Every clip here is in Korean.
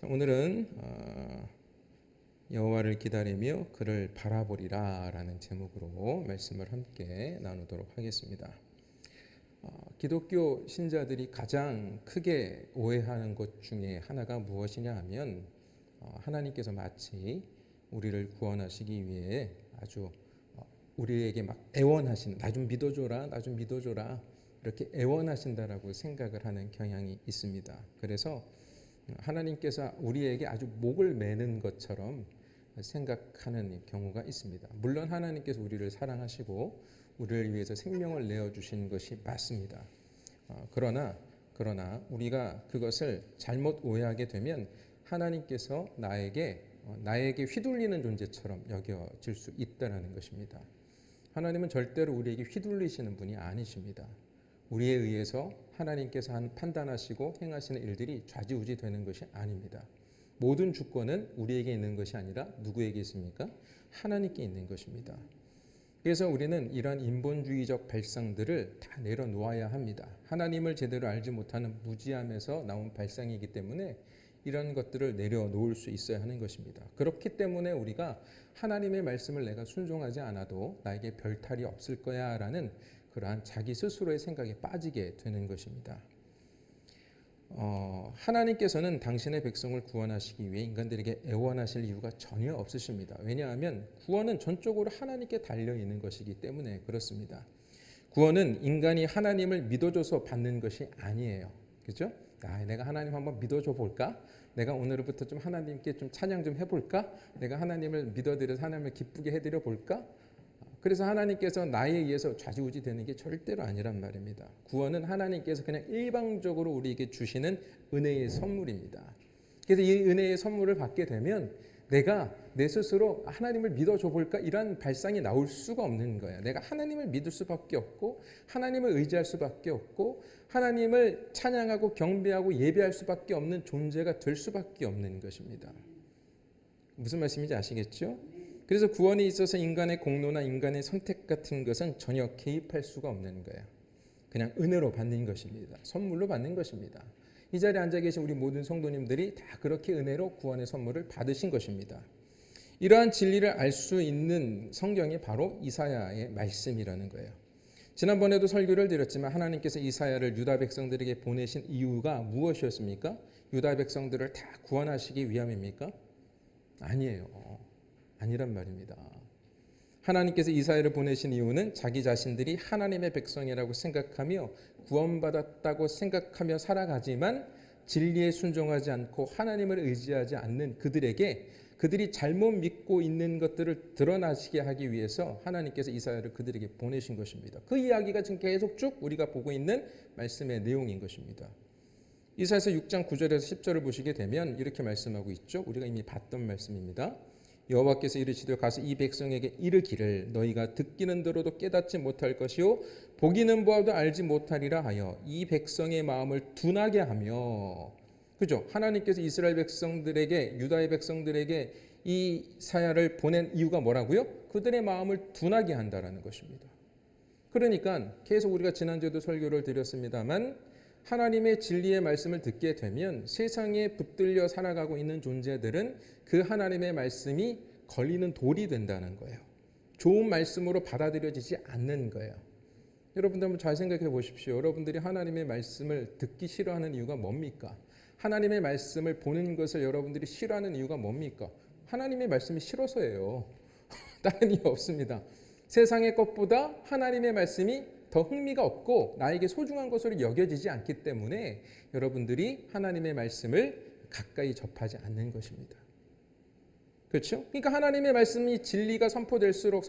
오늘은 여호와를 기다리며 그를 바라보리라 라는 제목으로 말씀을 함께 나누도록 하겠습니다. 기독교 신자들이 가장 크게 오해하는 것 중에 하나가 무엇이냐 하면 하나님께서 마치 우리를 구원하시기 위해 아주 우리에게 막 애원하시는, 나 좀 믿어줘라, 나 좀 믿어줘라, 이렇게 애원하신다라고 생각을 하는 경향이 있습니다. 그래서 하나님께서 우리에게 아주 목을 매는 것처럼 생각하는 경우가 있습니다. 물론 하나님께서 우리를 사랑하시고 우리를 위해서 생명을 내어주신 것이 맞습니다. 그러나 우리가 그것을 잘못 오해하게 되면 하나님께서 나에게 휘둘리는 존재처럼 여겨질 수 있다는 것입니다. 하나님은 절대로 우리에게 휘둘리시는 분이 아니십니다. 우리에 의해서 하나님께서 판단하시고 행하시는 일들이 좌지우지 되는 것이 아닙니다. 모든 주권은 우리에게 있는 것이 아니라 누구에게 있습니까? 하나님께 있는 것입니다. 그래서 우리는 이러한 인본주의적 발상들을 다 내려놓아야 합니다. 하나님을 제대로 알지 못하는 무지함에서 나온 발상이기 때문에 이런 것들을 내려놓을 수 있어야 하는 것입니다. 그렇기 때문에 우리가 하나님의 말씀을 내가 순종하지 않아도 나에게 별 탈이 없을 거야 라는 그러한 자기 스스로의 생각에 빠지게 되는 것입니다. 하나님께서는 당신의 백성을 구원하시기 위해 인간들에게 애원하실 이유가 전혀 없으십니다. 왜냐하면 구원은 전적으로 하나님께 달려있는 것이기 때문에 그렇습니다. 구원은 인간이 하나님을 믿어줘서 받는 것이 아니에요. 그렇죠? 내가 하나님 한번 믿어줘 볼까? 내가 오늘부터 좀 하나님께 좀 찬양 좀 해볼까? 내가 하나님을 믿어드려서 하나님을 기쁘게 해드려 볼까? 그래서 하나님께서 나에 의해서 좌지우지 되는 게 절대로 아니란 말입니다. 구원은 하나님께서 그냥 일방적으로 우리에게 주시는 은혜의 선물입니다. 그래서 이 은혜의 선물을 받게 되면 내가 내 스스로 하나님을 믿어줘 볼까? 이런 발상이 나올 수가 없는 거예요. 내가 하나님을 믿을 수밖에 없고 하나님을 의지할 수밖에 없고 하나님을 찬양하고 경배하고 예배할 수밖에 없는 존재가 될 수밖에 없는 것입니다. 무슨 말씀인지 아시겠죠? 그래서 구원에 있어서 인간의 공로나 인간의 선택 같은 것은 전혀 개입할 수가 없는 거예요. 그냥 은혜로 받는 것입니다. 선물로 받는 것입니다. 이 자리에 앉아 계신 우리 모든 성도님들이 다 그렇게 은혜로 구원의 선물을 받으신 것입니다. 이러한 진리를 알 수 있는 성경이 바로 이사야의 말씀이라는 거예요. 지난번에도 설교를 드렸지만 하나님께서 이사야를 유다 백성들에게 보내신 이유가 무엇이었습니까? 유다 백성들을 다 구원하시기 위함입니까? 아니에요. 아니란 말입니다. 하나님께서 이사야를 보내신 이유는 자기 자신들이 하나님의 백성이라고 생각하며 구원받았다고 생각하며 살아가지만 진리에 순종하지 않고 하나님을 의지하지 않는 그들에게 그들이 잘못 믿고 있는 것들을 드러나시게 하기 위해서 하나님께서 이사야를 그들에게 보내신 것입니다. 그 이야기가 지금 계속 쭉 우리가 보고 있는 말씀의 내용인 것입니다. 이사야서 6장 9절에서 10절을 보시게 되면 이렇게 말씀하고 있죠. 우리가 이미 봤던 말씀입니다. 여호와께서 이르시되 가서 이 백성에게 이르기를 너희가 듣기는 들어도 깨닫지 못할 것이요 보기는 보아도 알지 못하리라 하여 이 백성의 마음을 둔하게 하며, 그죠? 하나님께서 이스라엘 백성들에게, 유다의 백성들에게 이 이사야를 보낸 이유가 뭐라고요? 그들의 마음을 둔하게 한다라는 것입니다. 그러니까 계속 우리가 지난주에도 설교를 드렸습니다만 하나님의 진리의 말씀을 듣게 되면 세상에 붙들려 살아가고 있는 존재들은 그 하나님의 말씀이 걸리는 돌이 된다는 거예요. 좋은 말씀으로 받아들여지지 않는 거예요. 여러분들 한번 잘 생각해 보십시오. 여러분들이 하나님의 말씀을 듣기 싫어하는 이유가 뭡니까? 하나님의 말씀을 보는 것을 여러분들이 싫어하는 이유가 뭡니까? 하나님의 말씀이 싫어서예요. 다른 이유 없습니다. 세상의 것보다 하나님의 말씀이 더 흥미가 없고 나에게 소중한 것으로 여겨지지 않기 때문에 여러분들이 하나님의 말씀을 가까이 접하지 않는 것입니다. 그렇죠? 그러니까 하나님의 말씀이 진리가 선포될수록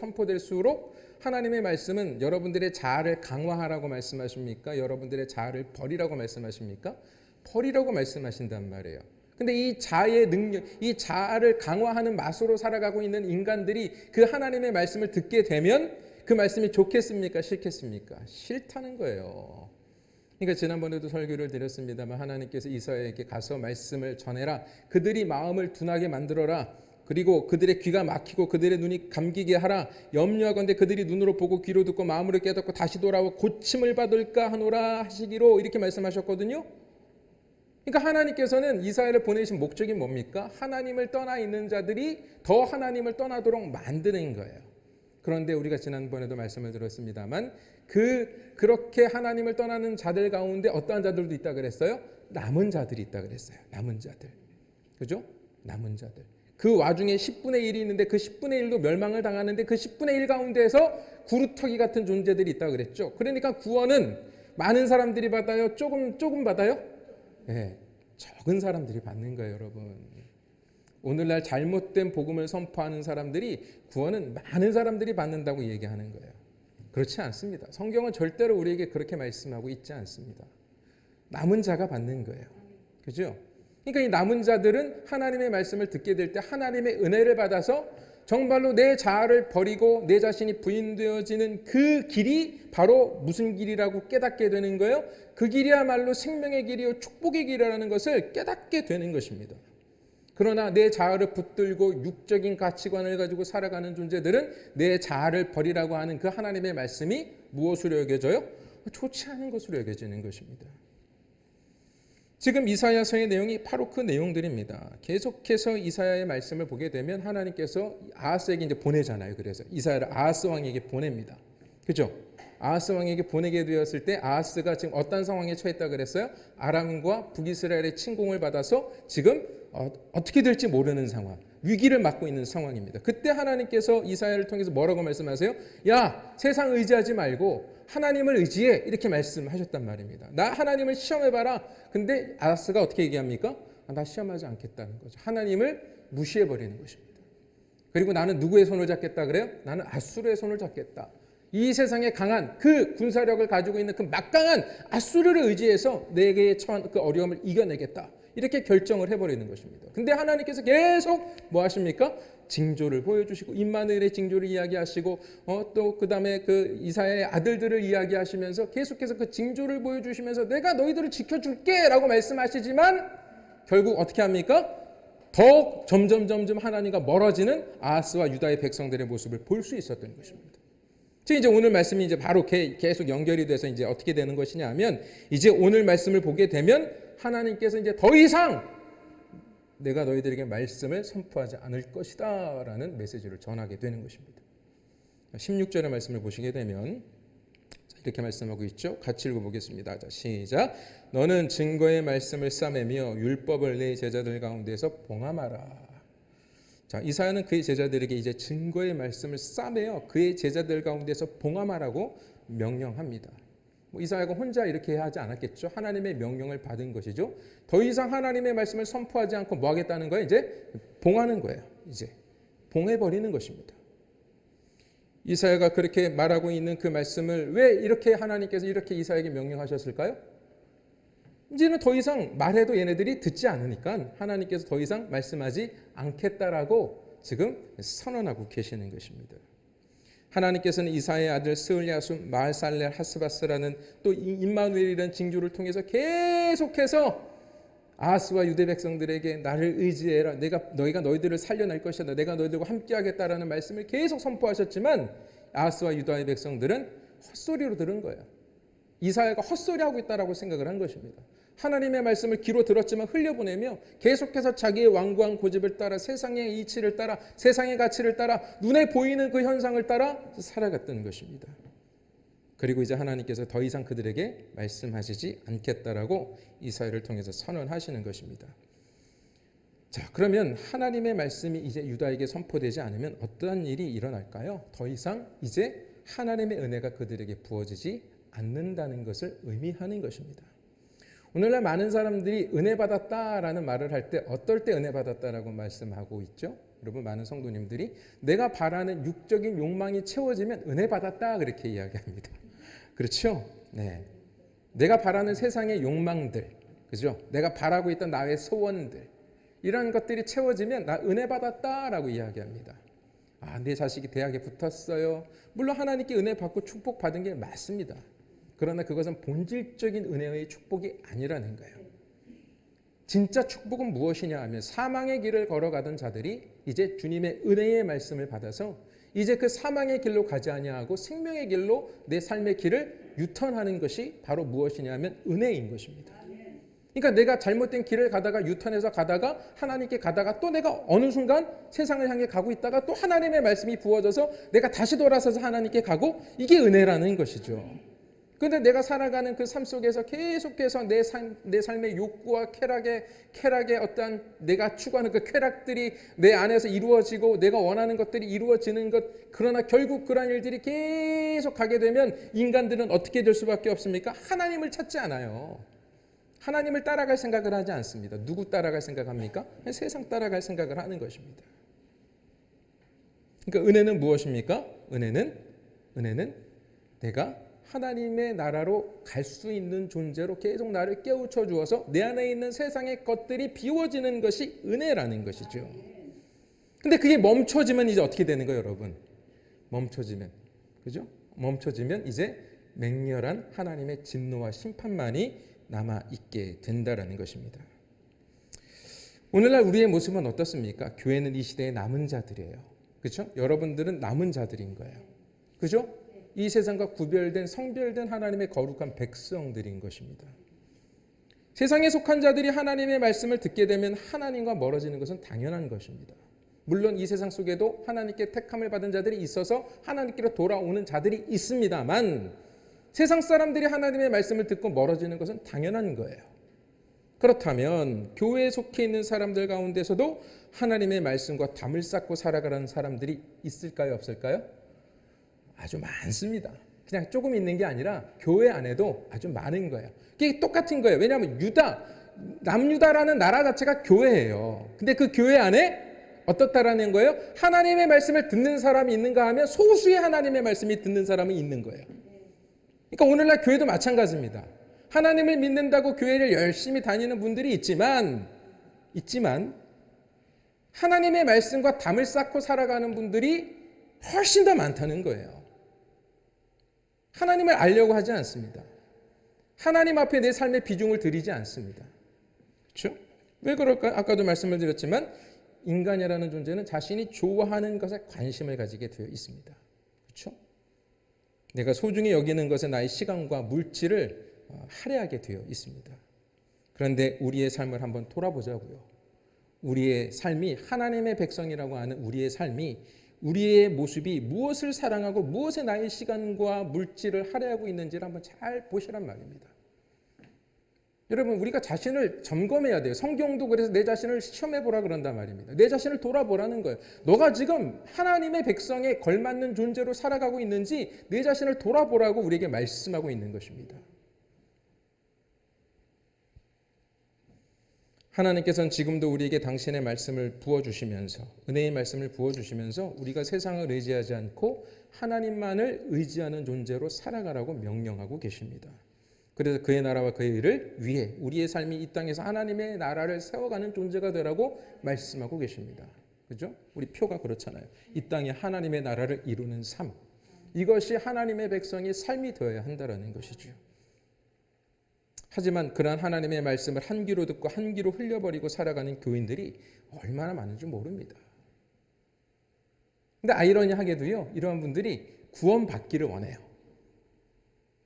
하나님의 말씀은 여러분들의 자아를 강화하라고 말씀하십니까? 여러분들의 자아를 버리라고 말씀하십니까? 버리라고 말씀하신단 말이에요. 근데 이 자아의 능력, 이 자아를 강화하는 맛으로 살아가고 있는 인간들이 그 하나님의 말씀을 듣게 되면 그 말씀이 좋겠습니까? 싫겠습니까? 싫다는 거예요. 그러니까 지난번에도 설교를 드렸습니다만 하나님께서 이사야에게 가서 말씀을 전해라. 그들이 마음을 둔하게 만들어라. 그리고 그들의 귀가 막히고 그들의 눈이 감기게 하라. 염려하건대 그들이 눈으로 보고 귀로 듣고 마음으로 깨닫고 다시 돌아와 고침을 받을까 하노라 하시기로 이렇게 말씀하셨거든요. 그러니까 하나님께서는 이스라엘을 보내신 목적이 뭡니까? 하나님을 떠나 있는 자들이 더 하나님을 떠나도록 만드는 거예요. 그런데 우리가 지난번에도 말씀을 들었습니다만 그렇게 하나님을 떠나는 자들 가운데 어떠한 자들도 있다 그랬어요? 남은 자들이 있다 그랬어요. 남은 자들. 그죠? 남은 자들. 그 와중에 10분의 1이 있는데 그 10분의 1도 멸망을 당하는데 그 10분의 1 가운데에서 구루터기 같은 존재들이 있다 그랬죠. 그러니까 구원은 많은 사람들이 받아요? 조금 받아요? 네, 적은 사람들이 받는 거예요, 여러분. 오늘날 잘못된 복음을 선포하는 사람들이 구원은 많은 사람들이 받는다고 얘기하는 거예요. 그렇지 않습니다. 성경은 절대로 우리에게 그렇게 말씀하고 있지 않습니다. 남은 자가 받는 거예요. 그죠? 그러니까 이 남은 자들은 하나님의 말씀을 듣게 될 때 하나님의 은혜를 받아서 정말로 내 자아를 버리고 내 자신이 부인되어지는 그 길이 바로 무슨 길이라고 깨닫게 되는 거예요? 그 길이야말로 생명의 길이요 축복의 길이라는 것을 깨닫게 되는 것입니다. 그러나 내 자아를 붙들고 육적인 가치관을 가지고 살아가는 존재들은 내 자아를 버리라고 하는 그 하나님의 말씀이 무엇으로 여겨져요? 좋지 않은 것으로 여겨지는 것입니다. 지금 이사야서의 내용이 바로 그 내용들입니다. 계속해서 이사야의 말씀을 보게 되면 하나님께서 아하스에게 이제 보내잖아요. 그래서 이사야를 아하스 왕에게 보냅니다. 그죠? 아하스 왕에게 보내게 되었을 때 아하스가 지금 어떤 상황에 처했다 그랬어요? 아람과 북이스라엘의 침공을 받아서 지금 어떻게 될지 모르는 상황, 위기를 맞고 있는 상황입니다. 그때 하나님께서 이사야를 통해서 뭐라고 말씀하세요? 야, 세상 의지하지 말고 하나님을 의지해, 이렇게 말씀하셨단 말입니다. 나 하나님을 시험해봐라. 근데 아하스가 어떻게 얘기합니까? 나 시험하지 않겠다는 거죠. 하나님을 무시해버리는 것입니다. 그리고 나는 누구의 손을 잡겠다 그래요? 나는 아수르의 손을 잡겠다. 이 세상에 강한 그 군사력을 가지고 있는 그 막강한 아수르를 의지해서 내게 처한 그 어려움을 이겨내겠다. 이렇게 결정을 해버리는 것입니다. 근데 하나님께서 계속 뭐 하십니까? 징조를 보여주시고 임마누엘의 징조를 이야기하시고 또 그 다음에 그 이사야의 아들들을 이야기하시면서 계속해서 그 징조를 보여주시면서 내가 너희들을 지켜줄게 라고 말씀하시지만 결국 어떻게 합니까? 더욱 점점 하나님과 멀어지는 아하스와 유다의 백성들의 모습을 볼 수 있었던 것입니다. 즉 이제 오늘 말씀이 이제 바로 계속 연결이 돼서 이제 어떻게 되는 것이냐 하면 이제 오늘 말씀을 보게 되면 하나님께서 이제 더 이상 내가 너희들에게 말씀을 선포하지 않을 것이다 라는 메시지를 전하게 되는 것입니다. 16절의 말씀을 보시게 되면 이렇게 말씀하고 있죠. 같이 읽어보겠습니다. 자, 시작. 너는 증거의 말씀을 싸매며 율법을 내 제자들 가운데서 봉함하라. 자, 이사야는 그의 제자들에게 이제 증거의 말씀을 싸매어 그의 제자들 가운데서 봉함하라고 명령합니다. 이사야가 혼자 이렇게 하지 않았겠죠. 하나님의 명령을 받은 것이죠. 더 이상 하나님의 말씀을 선포하지 않고 뭐 하겠다는 거예요? 이제 봉하는 거예요. 이제 봉해버리는 것입니다. 이사야가 그렇게 말하고 있는 그 말씀을 왜 이렇게 하나님께서 이렇게 이사야에게 명령하셨을까요? 이제는 더 이상 말해도 얘네들이 듣지 않으니까 하나님께서 더 이상 말씀하지 않겠다라고 지금 선언하고 계시는 것입니다. 하나님께서는 이사야의 아들 스을야순, 마알살렐, 하스바스라는 또 임마누엘이라는 징조를 통해서 계속해서 아하스와 유대 백성들에게 나를 의지해라. 너희가 너희들을 살려낼 것이다. 내가 너희들과 함께하겠다라는 말씀을 계속 선포하셨지만 아하스와 유다의 백성들은 헛소리로 들은 거예요. 이사야가 헛소리하고 있다라고 생각을 한 것입니다. 하나님의 말씀을 귀로 들었지만 흘려보내며 계속해서 자기의 완고한 고집을 따라 세상의 이치를 따라 세상의 가치를 따라 눈에 보이는 그 현상을 따라 살아갔던 것입니다. 그리고 이제 하나님께서 더 이상 그들에게 말씀하시지 않겠다라고 이사야를 통해서 선언하시는 것입니다. 자, 그러면 하나님의 말씀이 이제 유다에게 선포되지 않으면 어떠한 일이 일어날까요? 더 이상 이제 하나님의 은혜가 그들에게 부어지지 않는다는 것을 의미하는 것입니다. 오늘날 많은 사람들이 은혜 받았다라는 말을 할 때 어떨 때 은혜 받았다라고 말씀하고 있죠? 여러분, 많은 성도님들이 내가 바라는 육적인 욕망이 채워지면 은혜 받았다 그렇게 이야기합니다. 그렇죠? 네. 내가 바라는 세상의 욕망들, 그죠? 내가 바라고 있던 나의 소원들, 이런 것들이 채워지면 나 은혜 받았다라고 이야기합니다. 내 자식이 대학에 붙었어요. 물론 하나님께 은혜 받고 축복 받은 게 맞습니다. 그러나 그것은 본질적인 은혜의 축복이 아니라는 거예요. 진짜 축복은 무엇이냐 하면 사망의 길을 걸어가던 자들이 이제 주님의 은혜의 말씀을 받아서 이제 그 사망의 길로 가지 아니하고 생명의 길로 내 삶의 길을 유턴하는 것이 바로 무엇이냐 하면 은혜인 것입니다. 그러니까 내가 잘못된 길을 가다가 유턴해서 가다가 하나님께 가다가 또 내가 어느 순간 세상을 향해 가고 있다가 또 하나님의 말씀이 부어져서 내가 다시 돌아서서 하나님께 가고, 이게 은혜라는 것이죠. 그런데 내가 살아가는 그 삶 속에서 계속해서 내 삶의 욕구와 쾌락의 어떠한 내가 추구하는 그 쾌락들이 내 안에서 이루어지고 내가 원하는 것들이 이루어지는 것, 그러나 결국 그러한 일들이 계속 가게 되면 인간들은 어떻게 될 수밖에 없습니까? 하나님을 찾지 않아요. 하나님을 따라갈 생각을 하지 않습니다. 누구 따라갈 생각합니까? 세상 따라갈 생각을 하는 것입니다. 그러니까 은혜는 무엇입니까? 은혜는 내가 하나님의 나라로 갈 수 있는 존재로 계속 나를 깨우쳐 주어서 내 안에 있는 세상의 것들이 비워지는 것이 은혜라는 것이죠. 근데 그게 멈춰지면 이제 어떻게 되는 거예요, 여러분? 그죠? 멈춰지면 이제 맹렬한 하나님의 진노와 심판만이 남아 있게 된다라는 것입니다. 오늘날 우리의 모습은 어떻습니까? 교회는 이 시대의 남은 자들이에요. 그렇죠? 여러분들은 남은 자들인 거예요. 그죠? 이 세상과 구별된 성별된 하나님의 거룩한 백성들인 것입니다. 세상에 속한 자들이 하나님의 말씀을 듣게 되면 하나님과 멀어지는 것은 당연한 것입니다. 물론 이 세상 속에도 하나님께 택함을 받은 자들이 있어서 하나님께로 돌아오는 자들이 있습니다만, 세상 사람들이 하나님의 말씀을 듣고 멀어지는 것은 당연한 거예요. 그렇다면 교회에 속해 있는 사람들 가운데서도 하나님의 말씀과 담을 쌓고 살아가는 사람들이 있을까요, 없을까요? 아주 많습니다. 그냥 조금 있는 게 아니라 교회 안에도 아주 많은 거예요. 이게 똑같은 거예요. 왜냐하면 남유다라는 나라 자체가 교회예요. 근데 그 교회 안에 어떻다라는 거예요? 하나님의 말씀을 듣는 사람이 있는가 하면 소수의 하나님의 말씀이 듣는 사람은 있는 거예요. 그러니까 오늘날 교회도 마찬가지입니다. 하나님을 믿는다고 교회를 열심히 다니는 분들이 있지만 하나님의 말씀과 담을 쌓고 살아가는 분들이 훨씬 더 많다는 거예요. 하나님을 알려고 하지 않습니다. 하나님 앞에 내 삶의 비중을 들이지 않습니다. 그렇죠? 왜 그럴까요? 아까도 말씀을 드렸지만 인간이라는 존재는 자신이 좋아하는 것에 관심을 가지게 되어 있습니다. 그렇죠? 내가 소중히 여기는 것에 나의 시간과 물질을 할애하게 되어 있습니다. 그런데 우리의 삶을 한번 돌아보자고요. 우리의 삶이 하나님의 백성이라고 하는 우리의 삶이, 우리의 모습이 무엇을 사랑하고 무엇에 나의 시간과 물질을 할애하고 있는지를 한번 잘 보시란 말입니다. 여러분, 우리가 자신을 점검해야 돼요. 성경도 그래서 내 자신을 시험해 보라 그런단 말입니다. 내 자신을 돌아보라는 거예요. 너가 지금 하나님의 백성에 걸맞는 존재로 살아가고 있는지 내 자신을 돌아보라고 우리에게 말씀하고 있는 것입니다. 하나님께서는 지금도 우리에게 당신의 말씀을 부어주시면서, 은혜의 말씀을 부어주시면서 우리가 세상을 의지하지 않고 하나님만을 의지하는 존재로 살아가라고 명령하고 계십니다. 그래서 그의 나라와 그의 의를 위해 우리의 삶이 이 땅에서 하나님의 나라를 세워가는 존재가 되라고 말씀하고 계십니다. 그죠? 우리 표가 그렇잖아요. 이 땅에 하나님의 나라를 이루는 삶. 이것이 하나님의 백성의 삶이 되어야 한다는 것이죠. 하지만 그러한 하나님의 말씀을 한 귀로 듣고 한 귀로 흘려버리고 살아가는 교인들이 얼마나 많은지 모릅니다. 근데 아이러니하게도요, 이러한 분들이 구원받기를 원해요.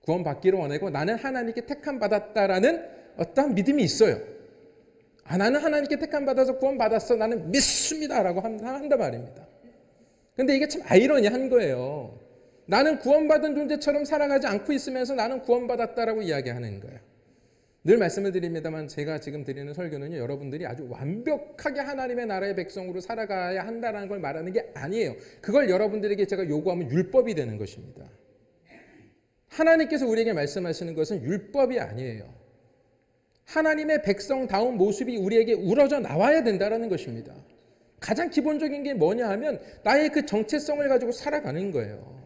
구원받기를 원하고 나는 하나님께 택함받았다라는 어떠한 믿음이 있어요. 나는 하나님께 택함받아서 구원받았어, 나는 믿습니다라고 한단 말입니다. 그런데 이게 참 아이러니한 거예요. 나는 구원받은 존재처럼 살아가지 않고 있으면서 나는 구원받았다라고 이야기하는 거예요. 늘 말씀을 드립니다만 제가 지금 드리는 설교는요, 여러분들이 아주 완벽하게 하나님의 나라의 백성으로 살아가야 한다는 걸 말하는 게 아니에요. 그걸 여러분들에게 제가 요구하면 율법이 되는 것입니다. 하나님께서 우리에게 말씀하시는 것은 율법이 아니에요. 하나님의 백성다운 모습이 우리에게 우러져 나와야 된다는 것입니다. 가장 기본적인 게 뭐냐 하면 나의 그 정체성을 가지고 살아가는 거예요.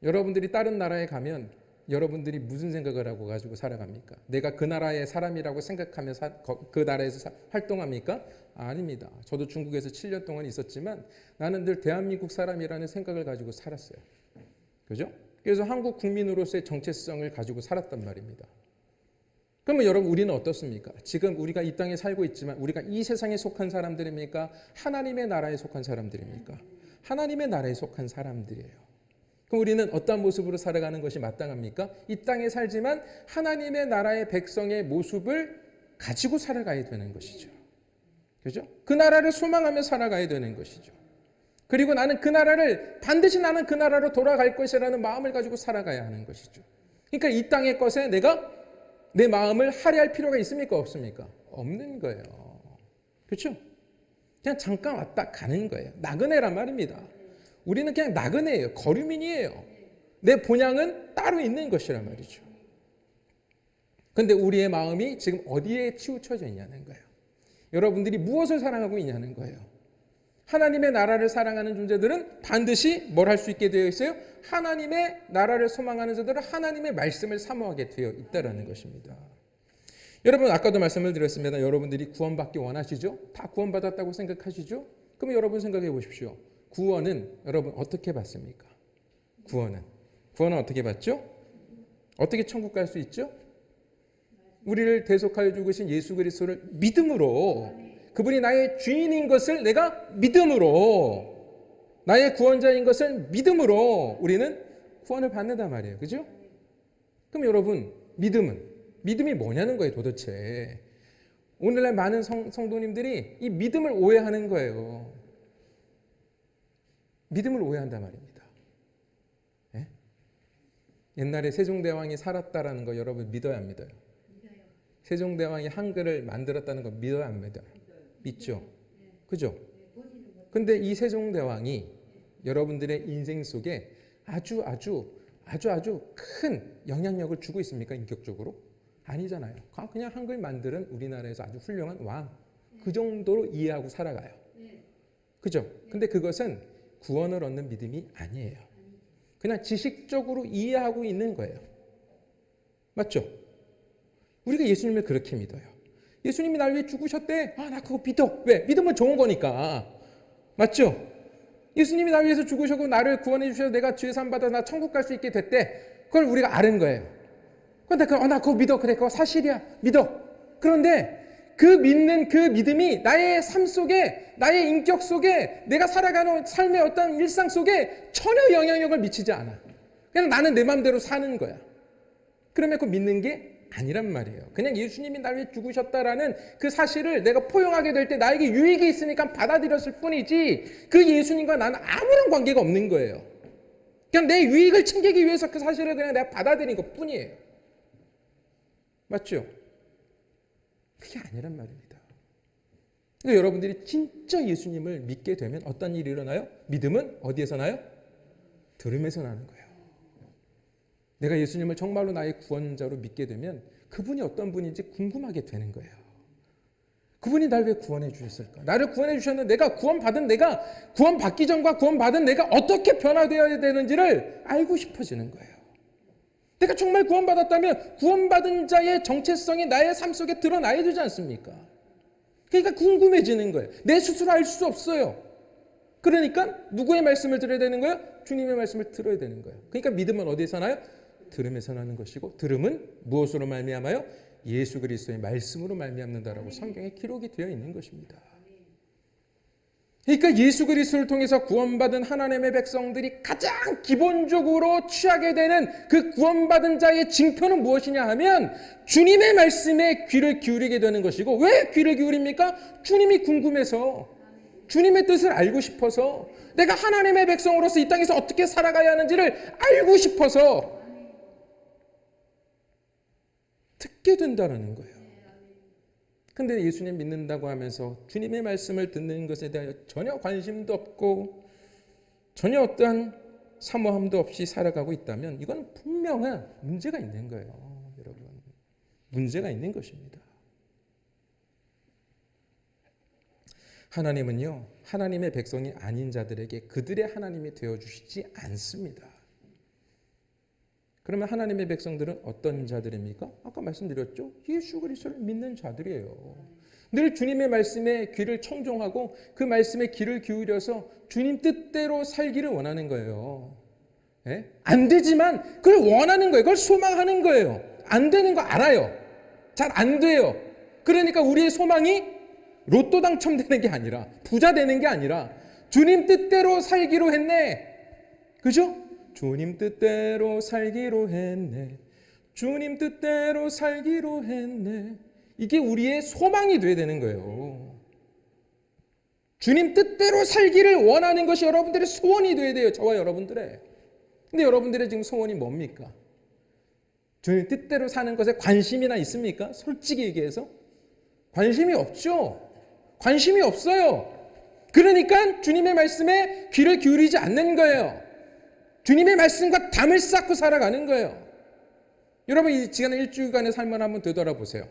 여러분들이 다른 나라에 가면 여러분들이 무슨 생각을 하고 가지고 살아갑니까? 내가 그 나라의 사람이라고 생각하며 그 나라에서 활동합니까? 아닙니다. 저도 중국에서 7년 동안 있었지만 나는 늘 대한민국 사람이라는 생각을 가지고 살았어요. 그죠? 그래서 한국 국민으로서의 정체성을 가지고 살았단 말입니다. 그러면 여러분, 우리는 어떻습니까? 지금 우리가 이 땅에 살고 있지만 우리가 이 세상에 속한 사람들입니까? 하나님의 나라에 속한 사람들입니까? 하나님의 나라에 속한 사람들이에요. 그럼 우리는 어떤 모습으로 살아가는 것이 마땅합니까? 이 땅에 살지만 하나님의 나라의 백성의 모습을 가지고 살아가야 되는 것이죠. 그죠? 그 나라를 소망하며 살아가야 되는 것이죠. 그리고 나는 그 나라를 반드시 나는 그 나라로 돌아갈 것이라는 마음을 가지고 살아가야 하는 것이죠. 그러니까 이 땅의 것에 내가 내 마음을 할애할 필요가 있습니까? 없습니까? 없는 거예요. 그렇죠? 그냥 잠깐 왔다 가는 거예요. 나그네란 말입니다. 우리는 그냥 나그네예요. 거류민이에요. 내 본향은 따로 있는 것이란 말이죠. 그런데 우리의 마음이 지금 어디에 치우쳐져 있냐는 거예요. 여러분들이 무엇을 사랑하고 있냐는 거예요. 하나님의 나라를 사랑하는 존재들은 반드시 뭘 할 수 있게 되어 있어요? 하나님의 나라를 소망하는 자들은 하나님의 말씀을 사모하게 되어 있다는 것입니다. 여러분 아까도 말씀을 드렸습니다. 여러분들이 구원받기 원하시죠? 다 구원받았다고 생각하시죠? 그럼 여러분 생각해 보십시오. 구원은 여러분 어떻게 받습니까? 구원은 어떻게 받죠? 어떻게 천국 갈 수 있죠? 우리를 대속하여 죽으신 예수 그리스도를 믿음으로, 그분이 나의 주인인 것을 내가 믿음으로, 나의 구원자인 것을 믿음으로 우리는 구원을 받는단 말이에요. 그죠? 그럼 여러분 믿음이 뭐냐는 거예요 도대체. 오늘날 많은 성도님들이 이 믿음을 오해하는 거예요. 믿음을 오해한단 말입니다. 예? 옛날에 세종대왕이 살았다라는 거 여러분 믿어야 안 믿어요? 세종대왕이 한글을 만들었다는 거 믿어야 안 믿어요? 믿죠? 그죠? 근데 이 세종대왕이 여러분들의 인생 속에 아주 큰 영향력을 주고 있습니까? 인격적으로? 아니잖아요. 그냥 한글 만드는 우리나라에서 아주 훌륭한 왕. 그 정도로 이해하고 살아가요. 그죠? 근데 그것은 구원을 얻는 믿음이 아니에요. 그냥 지식적으로 이해하고 있는 거예요. 맞죠? 우리가 예수님을 그렇게 믿어요. 예수님이 날 위해 죽으셨대. 나 그거 믿어. 왜? 믿으면 좋은 거니까. 맞죠? 예수님이 날 위해서 죽으셨고 나를 구원해 주셔서 내가 죄사함 받아 나 천국 갈 수 있게 됐대. 그걸 우리가 아는 거예요. 그런데 나 그거 믿어. 그래, 그거 사실이야. 믿어. 그런데 그 믿는 그 믿음이 나의 삶 속에, 나의 인격 속에, 내가 살아가는 삶의 어떤 일상 속에 전혀 영향력을 미치지 않아. 그냥 나는 내 마음대로 사는 거야. 그러면 그 믿는 게 아니란 말이에요. 그냥 예수님이 나를 위해 죽으셨다라는 그 사실을 내가 포용하게 될 때 나에게 유익이 있으니까 받아들였을 뿐이지, 그 예수님과 나는 아무런 관계가 없는 거예요. 그냥 내 유익을 챙기기 위해서 그 사실을 그냥 내가 받아들인 것 뿐이에요. 맞죠? 그게 아니란 말입니다. 그러니까 여러분들이 진짜 예수님을 믿게 되면 어떤 일이 일어나요? 믿음은 어디에서 나요? 들음에서 나는 거예요. 내가 예수님을 정말로 나의 구원자로 믿게 되면 그분이 어떤 분인지 궁금하게 되는 거예요. 그분이 날 왜 구원해 주셨을까? 나를 구원해 주셨는데 내가 구원받기 전과 구원받은 내가 어떻게 변화되어야 되는지를 알고 싶어지는 거예요. 내가 정말 구원받았다면 구원받은 자의 정체성이 나의 삶 속에 드러나야 되지 않습니까? 그러니까 궁금해지는 거예요. 내 스스로 알 수 없어요. 그러니까 누구의 말씀을 들어야 되는 거예요? 주님의 말씀을 들어야 되는 거예요. 그러니까 믿음은 어디에서 나요? 들음에서 나는 것이고, 들음은 무엇으로 말미암아요? 예수 그리스도의 말씀으로 말미암는다라고 성경에 기록이 되어 있는 것입니다. 그러니까 예수 그리스도를 통해서 구원받은 하나님의 백성들이 가장 기본적으로 취하게 되는 그 구원받은 자의 징표는 무엇이냐 하면 주님의 말씀에 귀를 기울이게 되는 것이고, 왜 귀를 기울입니까? 주님이 궁금해서, 주님의 뜻을 알고 싶어서, 내가 하나님의 백성으로서 이 땅에서 어떻게 살아가야 하는지를 알고 싶어서 듣게 된다는 거예요. 근데 예수님 믿는다고 하면서 주님의 말씀을 듣는 것에 대하여 전혀 관심도 없고 전혀 어떠한 사모함도 없이 살아가고 있다면 이건 분명한 문제가 있는 거예요. 여러분, 문제가 있는 것입니다. 하나님은요, 하나님의 백성이 아닌 자들에게 그들의 하나님이 되어주시지 않습니다. 그러면 하나님의 백성들은 어떤 자들입니까? 아까 말씀드렸죠? 예수 그리스도를 믿는 자들이에요. 늘 주님의 말씀에 귀를 청종하고 그 말씀에 귀를 기울여서 주님 뜻대로 살기를 원하는 거예요. 예? 안 되지만 그걸 원하는 거예요. 그걸 소망하는 거예요. 안 되는 거 알아요. 잘 안 돼요. 그러니까 우리의 소망이 로또 당첨되는 게 아니라, 부자 되는 게 아니라 주님 뜻대로 살기로 했네. 그죠? 주님 뜻대로 살기로 했네. 주님 뜻대로 살기로 했네. 이게 우리의 소망이 돼야 되는 거예요. 주님 뜻대로 살기를 원하는 것이 여러분들의 소원이 돼야 돼요. 저와 여러분들의. 근데 여러분들의 지금 소원이 뭡니까? 주님 뜻대로 사는 것에 관심이나 있습니까? 솔직히 얘기해서 관심이 없죠. 관심이 없어요. 그러니까 주님의 말씀에 귀를 기울이지 않는 거예요. 주님의 말씀과 담을 쌓고 살아가는 거예요. 여러분 이 지난 일주일간의 삶을 한번 되돌아보세요.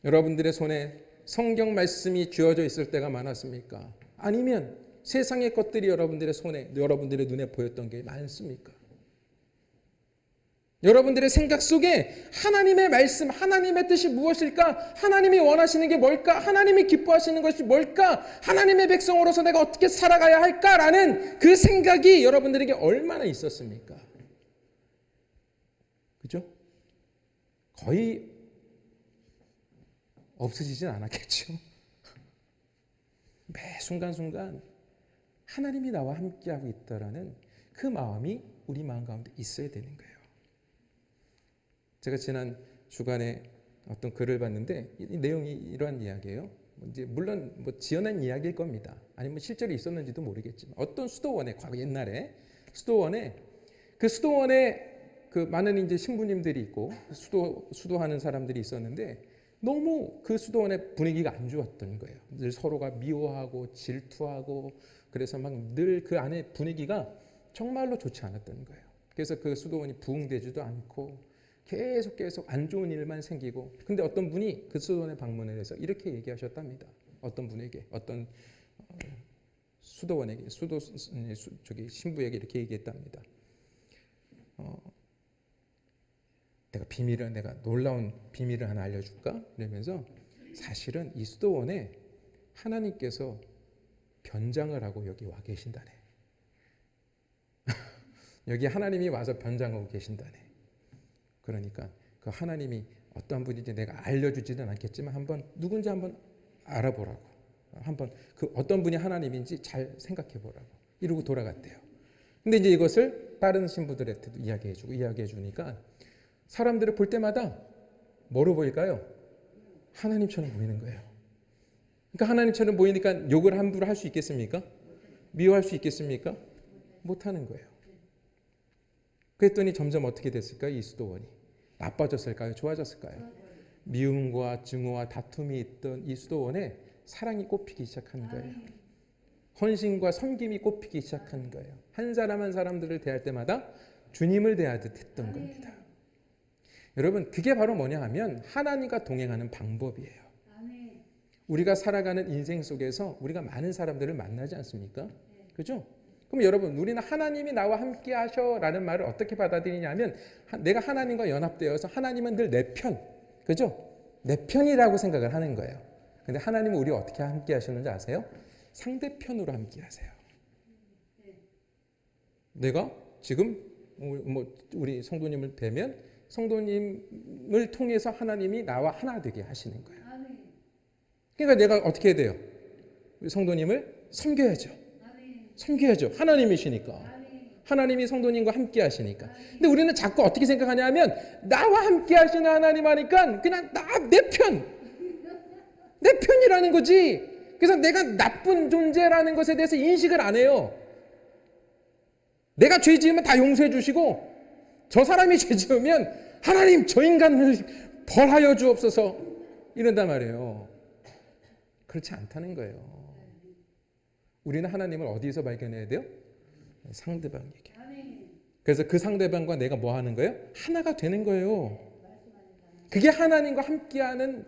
여러분들의 손에 성경 말씀이 쥐어져 있을 때가 많았습니까? 아니면 세상의 것들이 여러분들의 손에, 여러분들의 눈에 보였던 게 많습니까? 여러분들의 생각 속에 하나님의 말씀, 하나님의 뜻이 무엇일까? 하나님이 원하시는 게 뭘까? 하나님이 기뻐하시는 것이 뭘까? 하나님의 백성으로서 내가 어떻게 살아가야 할까라는 그 생각이 여러분들에게 얼마나 있었습니까? 그죠? 거의 없어지진 않았겠죠. 매 순간순간 하나님이 나와 함께하고 있다라는 그 마음이 우리 마음 가운데 있어야 되는 거예요. 제가 지난 주간에 어떤 글을 봤는데 이 내용이 이러한 이야기예요. 이제 물론 뭐 지어낸 이야기일 겁니다. 아니면 실제로 있었는지도 모르겠지만 어떤 수도원에 과거 옛날에 수도원에 그 많은 이제 신부님들이 있고 수도하는 사람들이 있었는데 너무 그 수도원의 분위기가 안 좋았던 거예요. 늘 서로가 미워하고 질투하고 그래서 막 늘 그 안에 분위기가 정말로 좋지 않았던 거예요. 그래서 그 수도원이 부흥되지도 않고 계속 안 좋은 일만 생기고 근데 어떤 분이 그 수도원에 방문을 해서 이렇게 얘기하셨답니다. 어떤 분에게 어떤 수도원에게 저기 신부에게 이렇게 얘기했답니다. 내가 놀라운 비밀을 하나 알려줄까? 이러면서 사실은 이 수도원에 하나님께서 변장을 하고 여기 와 계신다네. 여기 하나님이 와서 변장하고 계신다네. 그러니까 그 하나님이 어떤 분인지 내가 알려주지는 않겠지만 한번 누군지 한번 알아보라고. 한번 그 어떤 분이 하나님인지 잘 생각해 보라고. 이러고 돌아갔대요. 근데 이제 이것을 다른 신부들한테도 이야기해 주니까 사람들을 볼 때마다 뭐로 보일까요? 하나님처럼 보이는 거예요. 그러니까 하나님처럼 보이니까 욕을 함부로 할 수 있겠습니까? 미워할 수 있겠습니까? 못하는 거예요. 그랬더니 점점 어떻게 됐을까요? 이 수도원이 나빠졌을까요? 좋아졌을까요? 미움과 증오와 다툼이 있던 이 수도원에 사랑이 꽃피기 시작한 거예요. 헌신과 섬김이 꽃피기 시작한 거예요. 한 사람 한 사람들을 대할 때마다 주님을 대하듯 했던 겁니다. 여러분 그게 바로 뭐냐 하면 하나님과 동행하는 방법이에요. 우리가 살아가는 인생 속에서 우리가 많은 사람들을 만나지 않습니까? 그죠? 그럼 여러분 우리는 하나님이 나와 함께 하셔라는 말을 어떻게 받아들이냐면 내가 하나님과 연합되어서 하나님은 늘 내 편, 그죠? 내 편이라고 생각을 하는 거예요. 근데 하나님은 우리 어떻게 함께 하시는지 아세요? 상대편으로 함께 하세요. 내가 지금 우리 성도님을 뵈면 성도님을 통해서 하나님이 나와 하나 되게 하시는 거예요. 그러니까 내가 어떻게 해야 돼요? 우리 성도님을 섬겨야죠. 섬겨야죠. 하나님이시니까. 하나님이 성도님과 함께 하시니까. 근데 우리는 자꾸 어떻게 생각하냐면 나와 함께 하시는 하나님 하니까 그냥 내 편이라는 거지. 그래서 내가 나쁜 존재라는 것에 대해서 인식을 안 해요. 내가 죄 지으면 다 용서해 주시고 저 사람이 죄 지으면 하나님 저 인간을 벌하여 주옵소서 이런단 말이에요. 그렇지 않다는 거예요. 우리는 하나님을 어디서 발견해야 돼요? 상대방에게. 그래서 그 상대방과 내가 뭐 하는 거예요? 하나가 되는 거예요. 그게 하나님과 함께하는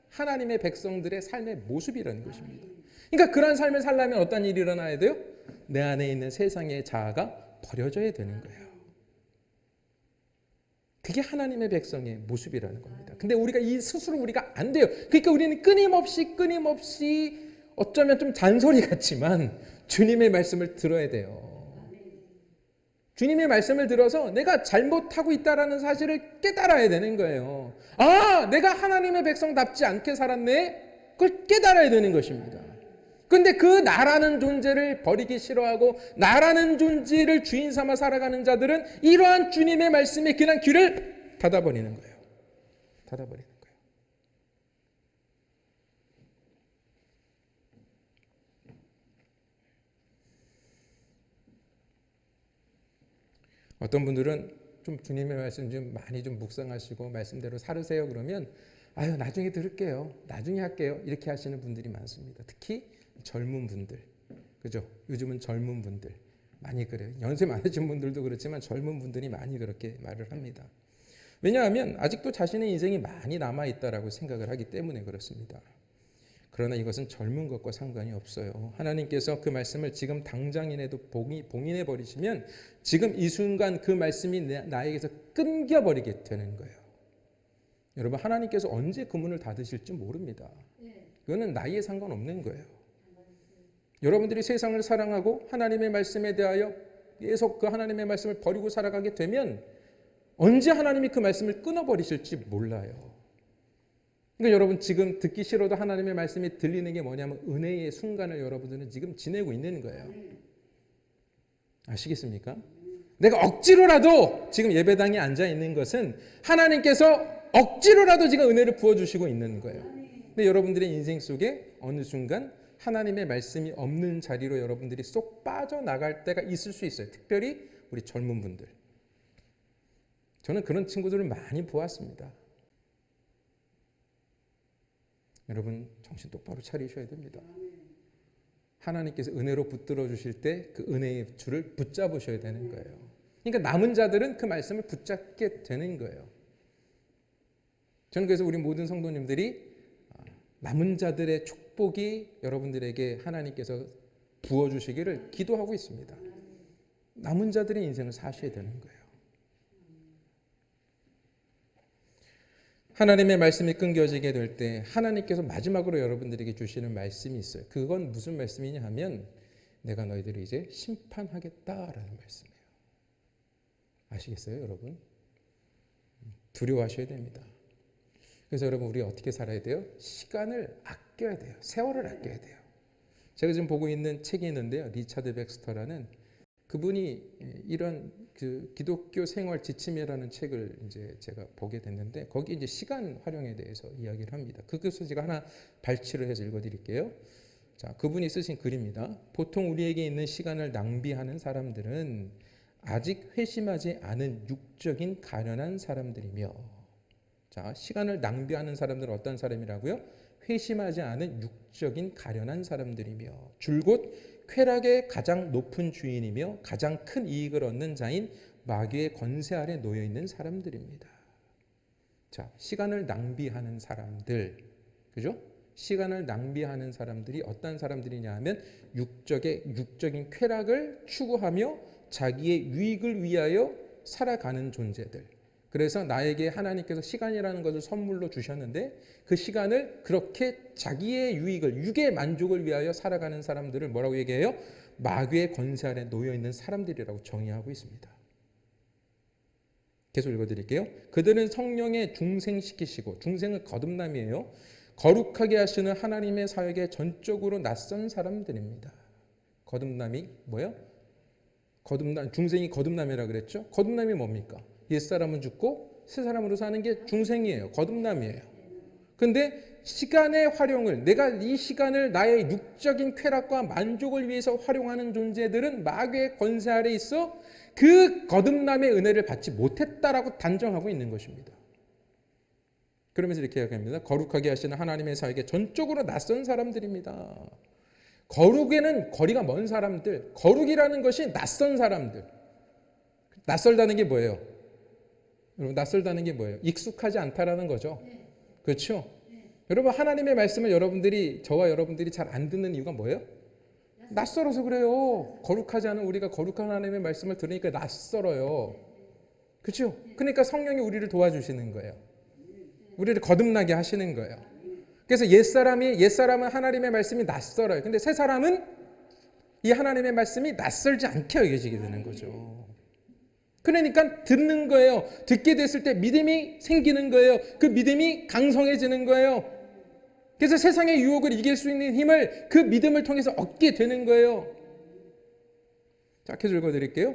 하나님의 백성들의 삶의 모습이라는 것입니다. 그러니까 그런 삶을 살려면 어떤 일이 일어나야 돼요? 내 안에 있는 세상의 자아가 버려져야 되는 거예요. 그게 하나님의 백성의 모습이라는 겁니다. 근데 우리가 스스로 우리가 안 돼요. 그러니까 우리는 끊임없이 어쩌면 좀 잔소리 같지만 주님의 말씀을 들어야 돼요. 주님의 말씀을 들어서 내가 잘못하고 있다라는 사실을 깨달아야 되는 거예요. 아, 내가 하나님의 백성답지 않게 살았네? 그걸 깨달아야 되는 것입니다. 근데 그 나라는 존재를 버리기 싫어하고 나라는 존재를 주인 삼아 살아가는 자들은 이러한 주님의 말씀에 그냥 귀를 닫아버리는 거예요. 닫아버리는 거예요. 어떤 분들은 좀 주님의 말씀 좀 많이 좀 묵상하시고 말씀대로 살으세요 그러면 아유 나중에 들을게요, 나중에 할게요 이렇게 하시는 분들이 많습니다. 특히 젊은 분들, 그죠? 요즘은 젊은 분들 많이 그래요. 연세 많으신 분들도 그렇지만 젊은 분들이 많이 그렇게 말을 합니다. 왜냐하면 아직도 자신의 인생이 많이 남아있다라고 생각을 하기 때문에 그렇습니다. 그러나 이것은 젊은 것과 상관이 없어요. 하나님께서 그 말씀을 지금 당장이라도 봉인해 버리시면 지금 이 순간 그 말씀이 나에게서 끊겨버리게 되는 거예요. 여러분, 하나님께서 언제 그 문을 닫으실지 모릅니다. 그거는 나이에 상관없는 거예요. 여러분들이 세상을 사랑하고 하나님의 말씀에 대하여 계속 그 하나님의 말씀을 버리고 살아가게 되면 언제 하나님이 그 말씀을 끊어버리실지 몰라요. 그러니까 여러분 지금 듣기 싫어도 하나님의 말씀이 들리는 게 뭐냐면 은혜의 순간을 여러분들은 지금 지내고 있는 거예요. 아시겠습니까? 내가 억지로라도 지금 예배당에 앉아 있는 것은 하나님께서 억지로라도 지금 은혜를 부어주시고 있는 거예요. 근데 여러분들의 인생 속에 어느 순간 하나님의 말씀이 없는 자리로 여러분들이 쏙 빠져나갈 때가 있을 수 있어요. 특별히 우리 젊은 분들. 저는 그런 친구들을 많이 보았습니다. 여러분 정신 똑바로 차리셔야 됩니다. 하나님께서 은혜로 붙들어 주실 때 그 은혜의 줄을 붙잡으셔야 되는 거예요. 그러니까 남은 자들은 그 말씀을 붙잡게 되는 거예요. 저는 그래서 우리 모든 성도님들이 남은 자들의 축복이 여러분들에게 하나님께서 부어주시기를 기도하고 있습니다. 남은 자들의 인생을 사셔야 되는 거예요. 하나님의 말씀이 끊겨지게 될 때 하나님께서 마지막으로 여러분들에게 주시는 말씀이 있어요. 그건 무슨 말씀이냐 하면 내가 너희들을 이제 심판하겠다라는 말씀이에요. 아시겠어요, 여러분? 두려워하셔야 됩니다. 그래서 여러분 우리 어떻게 살아야 돼요? 시간을 아껴야 돼요. 세월을 아껴야 돼요. 제가 지금 보고 있는 책이 있는데요. 리차드 백스터라는 그분이 이런 그 기독교 생활 지침이라는 책을 이제 제가 보게 됐는데 거기 이제 시간 활용에 대해서 이야기를 합니다. 그것을 제가 하나 발췌를 해서 읽어드릴게요. 자, 그분이 쓰신 글입니다. 보통 우리에게 있는 시간을 낭비하는 사람들은 아직 회심하지 않은 육적인 가련한 사람들이며, 자, 시간을 낭비하는 사람들은 어떤 사람이라고요? 회심하지 않은 육적인 가련한 사람들이며 줄곧 쾌락의 가장 높은 주인이며 가장 큰 이익을 얻는 자인 마귀의 권세 아래 놓여 있는 사람들입니다. 자, 시간을 낭비하는 사람들, 그죠? 시간을 낭비하는 사람들이 어떤 사람들이냐 하면 육적인 쾌락을 추구하며 자기의 유익을 위하여 살아가는 존재들. 그래서 나에게 하나님께서 시간이라는 것을 선물로 주셨는데 그 시간을 그렇게 자기의 유익을, 육의 만족을 위하여 살아가는 사람들을 뭐라고 얘기해요? 마귀의 권세 아래 놓여 있는 사람들이라고 정의하고 있습니다. 계속 읽어드릴게요. 그들은 성령에 중생시키시고, 중생은 거듭남이에요. 거룩하게 하시는 하나님의 사역에 전적으로 낯선 사람들입니다. 거듭남이 뭐예요? 중생이 거듭남이라 그랬죠? 거듭남이 뭡니까? 옛사람은 죽고 새 사람으로 사는 게 중생이에요. 거듭남이에요. 근데 시간의 활용을, 내가 이 시간을 나의 육적인 쾌락과 만족을 위해서 활용하는 존재들은 마귀의 권세 아래 있어 그 거듭남의 은혜를 받지 못했다라고 단정하고 있는 것입니다. 그러면서 이렇게 이야기합니다. 거룩하게 하시는 하나님의 사역에 전적으로 낯선 사람들입니다. 거룩에는 거리가 먼 사람들, 거룩이라는 것이 낯선 사람들. 낯설다는 게 뭐예요? 여러분, 낯설다는 게 뭐예요? 익숙하지 않다라는 거죠. 그렇죠? 여러분, 하나님의 말씀을 저와 여러분들이 잘 안 듣는 이유가 뭐예요? 낯설어서 그래요. 거룩하지 않은 우리가 거룩한 하나님의 말씀을 들으니까 낯설어요. 그렇죠? 그러니까 성령이 우리를 도와주시는 거예요. 우리를 거듭나게 하시는 거예요. 그래서 옛사람은 하나님의 말씀이 낯설어요. 근데 새 사람은 이 하나님의 말씀이 낯설지 않게 여겨지게 되는 거죠. 그러니까 듣는 거예요. 듣게 됐을 때 믿음이 생기는 거예요. 그 믿음이 강성해지는 거예요. 그래서 세상의 유혹을 이길 수 있는 힘을 그 믿음을 통해서 얻게 되는 거예요. 자, 계속 읽어드릴게요.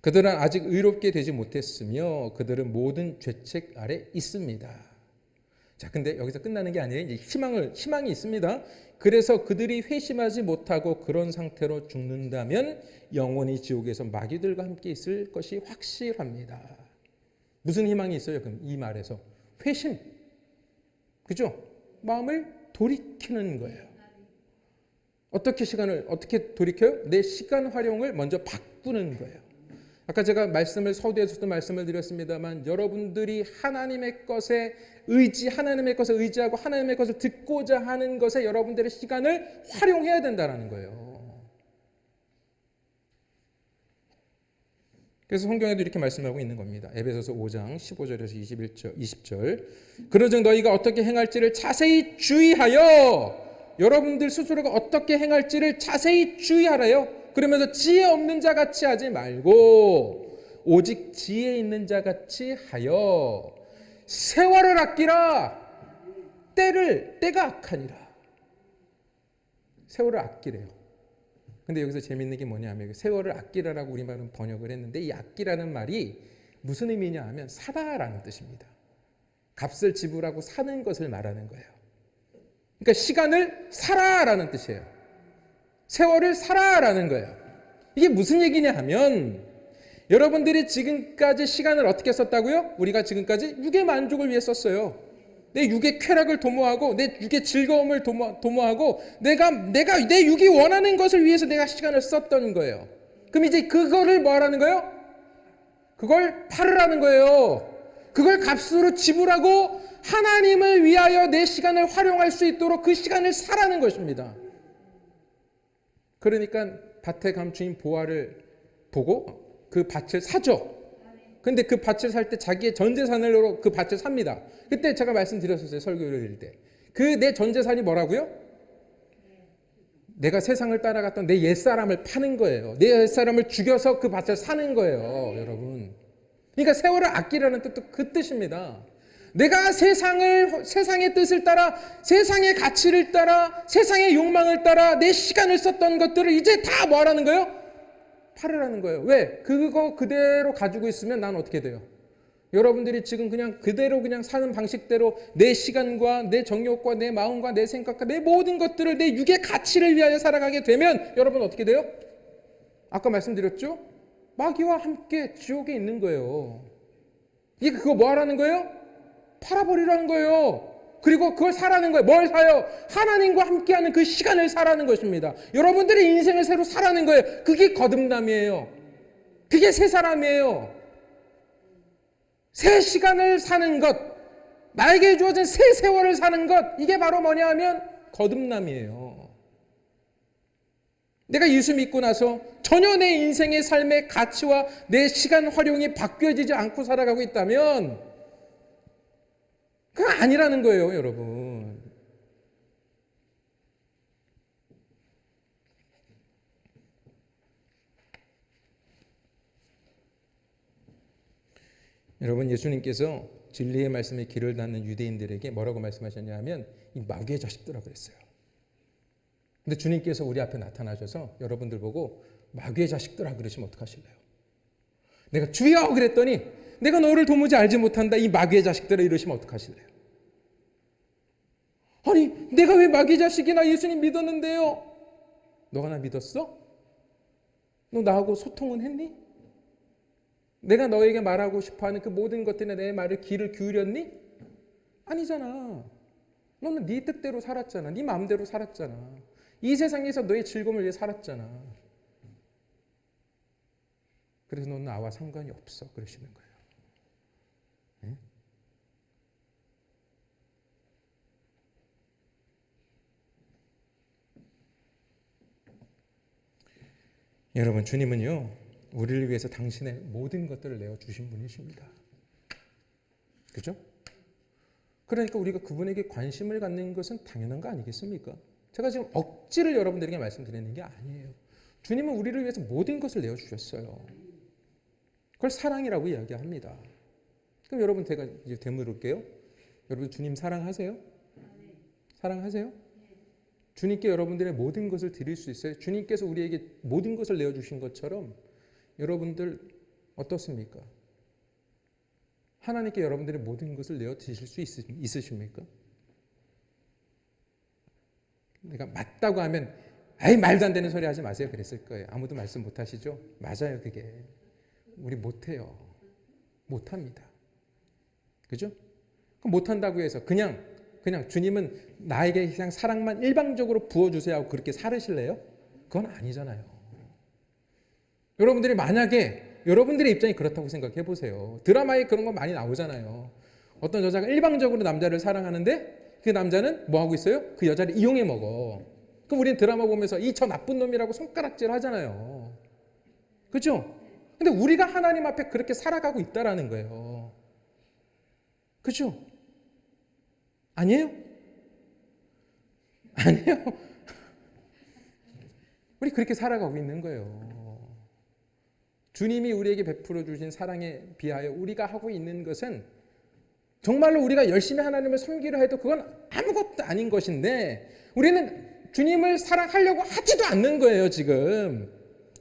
그들은 아직 의롭게 되지 못했으며 그들은 모든 죄책 아래 있습니다. 자, 근데 여기서 끝나는 게 아니라 이제 희망이 있습니다. 그래서 그들이 회심하지 못하고 그런 상태로 죽는다면 영원히 지옥에서 마귀들과 함께 있을 것이 확실합니다. 무슨 희망이 있어요? 그럼 이 말에서 회심, 그죠? 마음을 돌이키는 거예요. 어떻게 돌이켜요? 내 시간 활용을 먼저 바꾸는 거예요. 아까 제가 서두에서도 말씀을 드렸습니다만 여러분들이 하나님의 것에 의지하고 하나님의 것을 듣고자 하는 것에 여러분들의 시간을 활용해야 된다는 거예요. 그래서 성경에도 이렇게 말씀하고 있는 겁니다. 에베소서 5장 15절에서 20절. 그러즉 너희가 어떻게 행할지를 자세히 주의하여 여러분들 스스로가 어떻게 행할지를 자세히 주의하라요. 그러면서 지혜 없는 자 같이 하지 말고 오직 지혜 있는 자 같이 하여 세월을 아끼라. 때가 악하니라. 세월을 아끼래요. 근데 여기서 재밌는 게 뭐냐면 세월을 아끼라라고 우리말은 번역을 했는데 이 아끼라는 말이 무슨 의미냐 하면 사다라는 뜻입니다. 값을 지불하고 사는 것을 말하는 거예요. 그러니까 시간을 사라라는 뜻이에요. 세월을 사라라는 거예요. 이게 무슨 얘기냐 하면 여러분들이 지금까지 시간을 어떻게 썼다고요? 우리가 지금까지 육의 만족을 위해 썼어요. 내 육의 쾌락을 도모하고 내 육의 즐거움을 도모하고 내가 내 육이 원하는 것을 위해서 내가 시간을 썼던 거예요. 그럼 이제 그거를 뭐 하라는 거예요? 그걸 팔으라는 거예요. 그걸 값으로 지불하고 하나님을 위하여 내 시간을 활용할 수 있도록 그 시간을 사라는 것입니다. 그러니까 밭에 감추인 보화를 보고 그 밭을 사죠. 근데 그 밭을 살 때 자기의 전 재산으로 그 밭을 삽니다. 그때 제가 말씀드렸었어요. 설교를 드릴 때. 그 내 전 재산이 뭐라고요? 내가 세상을 따라갔던 내 옛사람을 파는 거예요. 내 옛사람을 죽여서 그 밭을 사는 거예요. 여러분. 그러니까 세월을 아끼라는 뜻도 그 뜻입니다. 내가 세상의 뜻을 따라, 세상의 가치를 따라, 세상의 욕망을 따라 내 시간을 썼던 것들을 이제 다 뭐 하라는 거예요? 팔으라는 거예요. 왜? 그거 그대로 가지고 있으면 난 어떻게 돼요? 여러분들이 지금 그냥 그대로 그냥 사는 방식대로 내 시간과 내 정욕과 내 마음과 내 생각과 내 모든 것들을 내 육의 가치를 위하여 살아가게 되면 여러분 어떻게 돼요? 아까 말씀드렸죠? 마귀와 함께 지옥에 있는 거예요. 이게 그거 뭐 하라는 거예요? 팔아버리라는 거예요. 그리고 그걸 사라는 거예요. 뭘 사요? 하나님과 함께하는 그 시간을 사라는 것입니다. 여러분들의 인생을 새로 사라는 거예요. 그게 거듭남이에요. 그게 새 사람이에요. 새 시간을 사는 것, 나에게 주어진 새 세월을 사는 것, 이게 바로 뭐냐 하면 거듭남이에요. 내가 예수 믿고 나서 전혀 내 인생의 삶의 가치와 내 시간 활용이 바뀌어지지 않고 살아가고 있다면 그건 아니라는 거예요, 여러분. 여러분, 예수님께서 진리의 말씀에 귀를 닫는 유대인들에게 뭐라고 말씀하셨냐 하면 이 마귀의 자식들아 그랬어요. 근데 주님께서 우리 앞에 나타나셔서 여러분들 보고 마귀의 자식들아 그러시면 어떡하실래요? 내가 주여 그랬더니 내가 너를 도무지 알지 못한다 이 마귀의 자식들아 이러시면 어떡하실래요? 아니 내가 왜 마귀의 자식이나 예수님 믿었는데요? 너가 나 믿었어? 너 나하고 소통은 했니? 내가 너에게 말하고 싶어하는 그 모든 것들에 내 말을 귀를 기울였니? 아니잖아. 너는 네 뜻대로 살았잖아. 네 마음대로 살았잖아. 이 세상에서 너의 즐거움을 위해 살았잖아. 그래서 넌 나와 상관이 없어 그러시는 거예요. 네? 여러분 주님은요 우리를 위해서 당신의 모든 것들을 내어주신 분이십니다. 그죠? 그러니까 우리가 그분에게 관심을 갖는 것은 당연한 거 아니겠습니까? 제가 지금 억지를 여러분들에게 말씀드리는 게 아니에요. 주님은 우리를 위해서 모든 것을 내어주셨어요. 그걸 사랑이라고 이야기합니다. 그럼 여러분 제가 이제 되물을게요. 여러분 주님 사랑하세요? 사랑하세요? 주님께 여러분들의 모든 것을 드릴 수 있어요. 주님께서 우리에게 모든 것을 내어주신 것처럼 여러분들 어떻습니까? 하나님께 여러분들의 모든 것을 내어 드실 수 있으십니까? 내가 맞다고 하면 아이 말도 안 되는 소리 하지 마세요 그랬을 거예요. 아무도 말씀 못 하시죠? 맞아요. 그게 우리 못해요. 못합니다. 그죠? 그럼 못한다고 해서 그냥 주님은 나에게 그냥 사랑만 일방적으로 부어주세요 하고 그렇게 살으실래요? 그건 아니잖아요. 여러분들이 만약에 여러분들의 입장이 그렇다고 생각해 보세요. 드라마에 그런 거 많이 나오잖아요. 어떤 여자가 일방적으로 남자를 사랑하는데 그 남자는 뭐 하고 있어요? 그 여자를 이용해 먹어. 그럼 우리는 드라마 보면서 이 저 나쁜 놈이라고 손가락질 하잖아요. 그죠? 근데 우리가 하나님 앞에 그렇게 살아가고 있다라는 거예요. 그죠? 아니에요? 아니에요. 우리 그렇게 살아가고 있는 거예요. 주님이 우리에게 베풀어 주신 사랑에 비하여 우리가 하고 있는 것은 정말로 우리가 열심히 하나님을 섬기려 해도 그건 아무것도 아닌 것인데 우리는 주님을 사랑하려고 하지도 않는 거예요, 지금.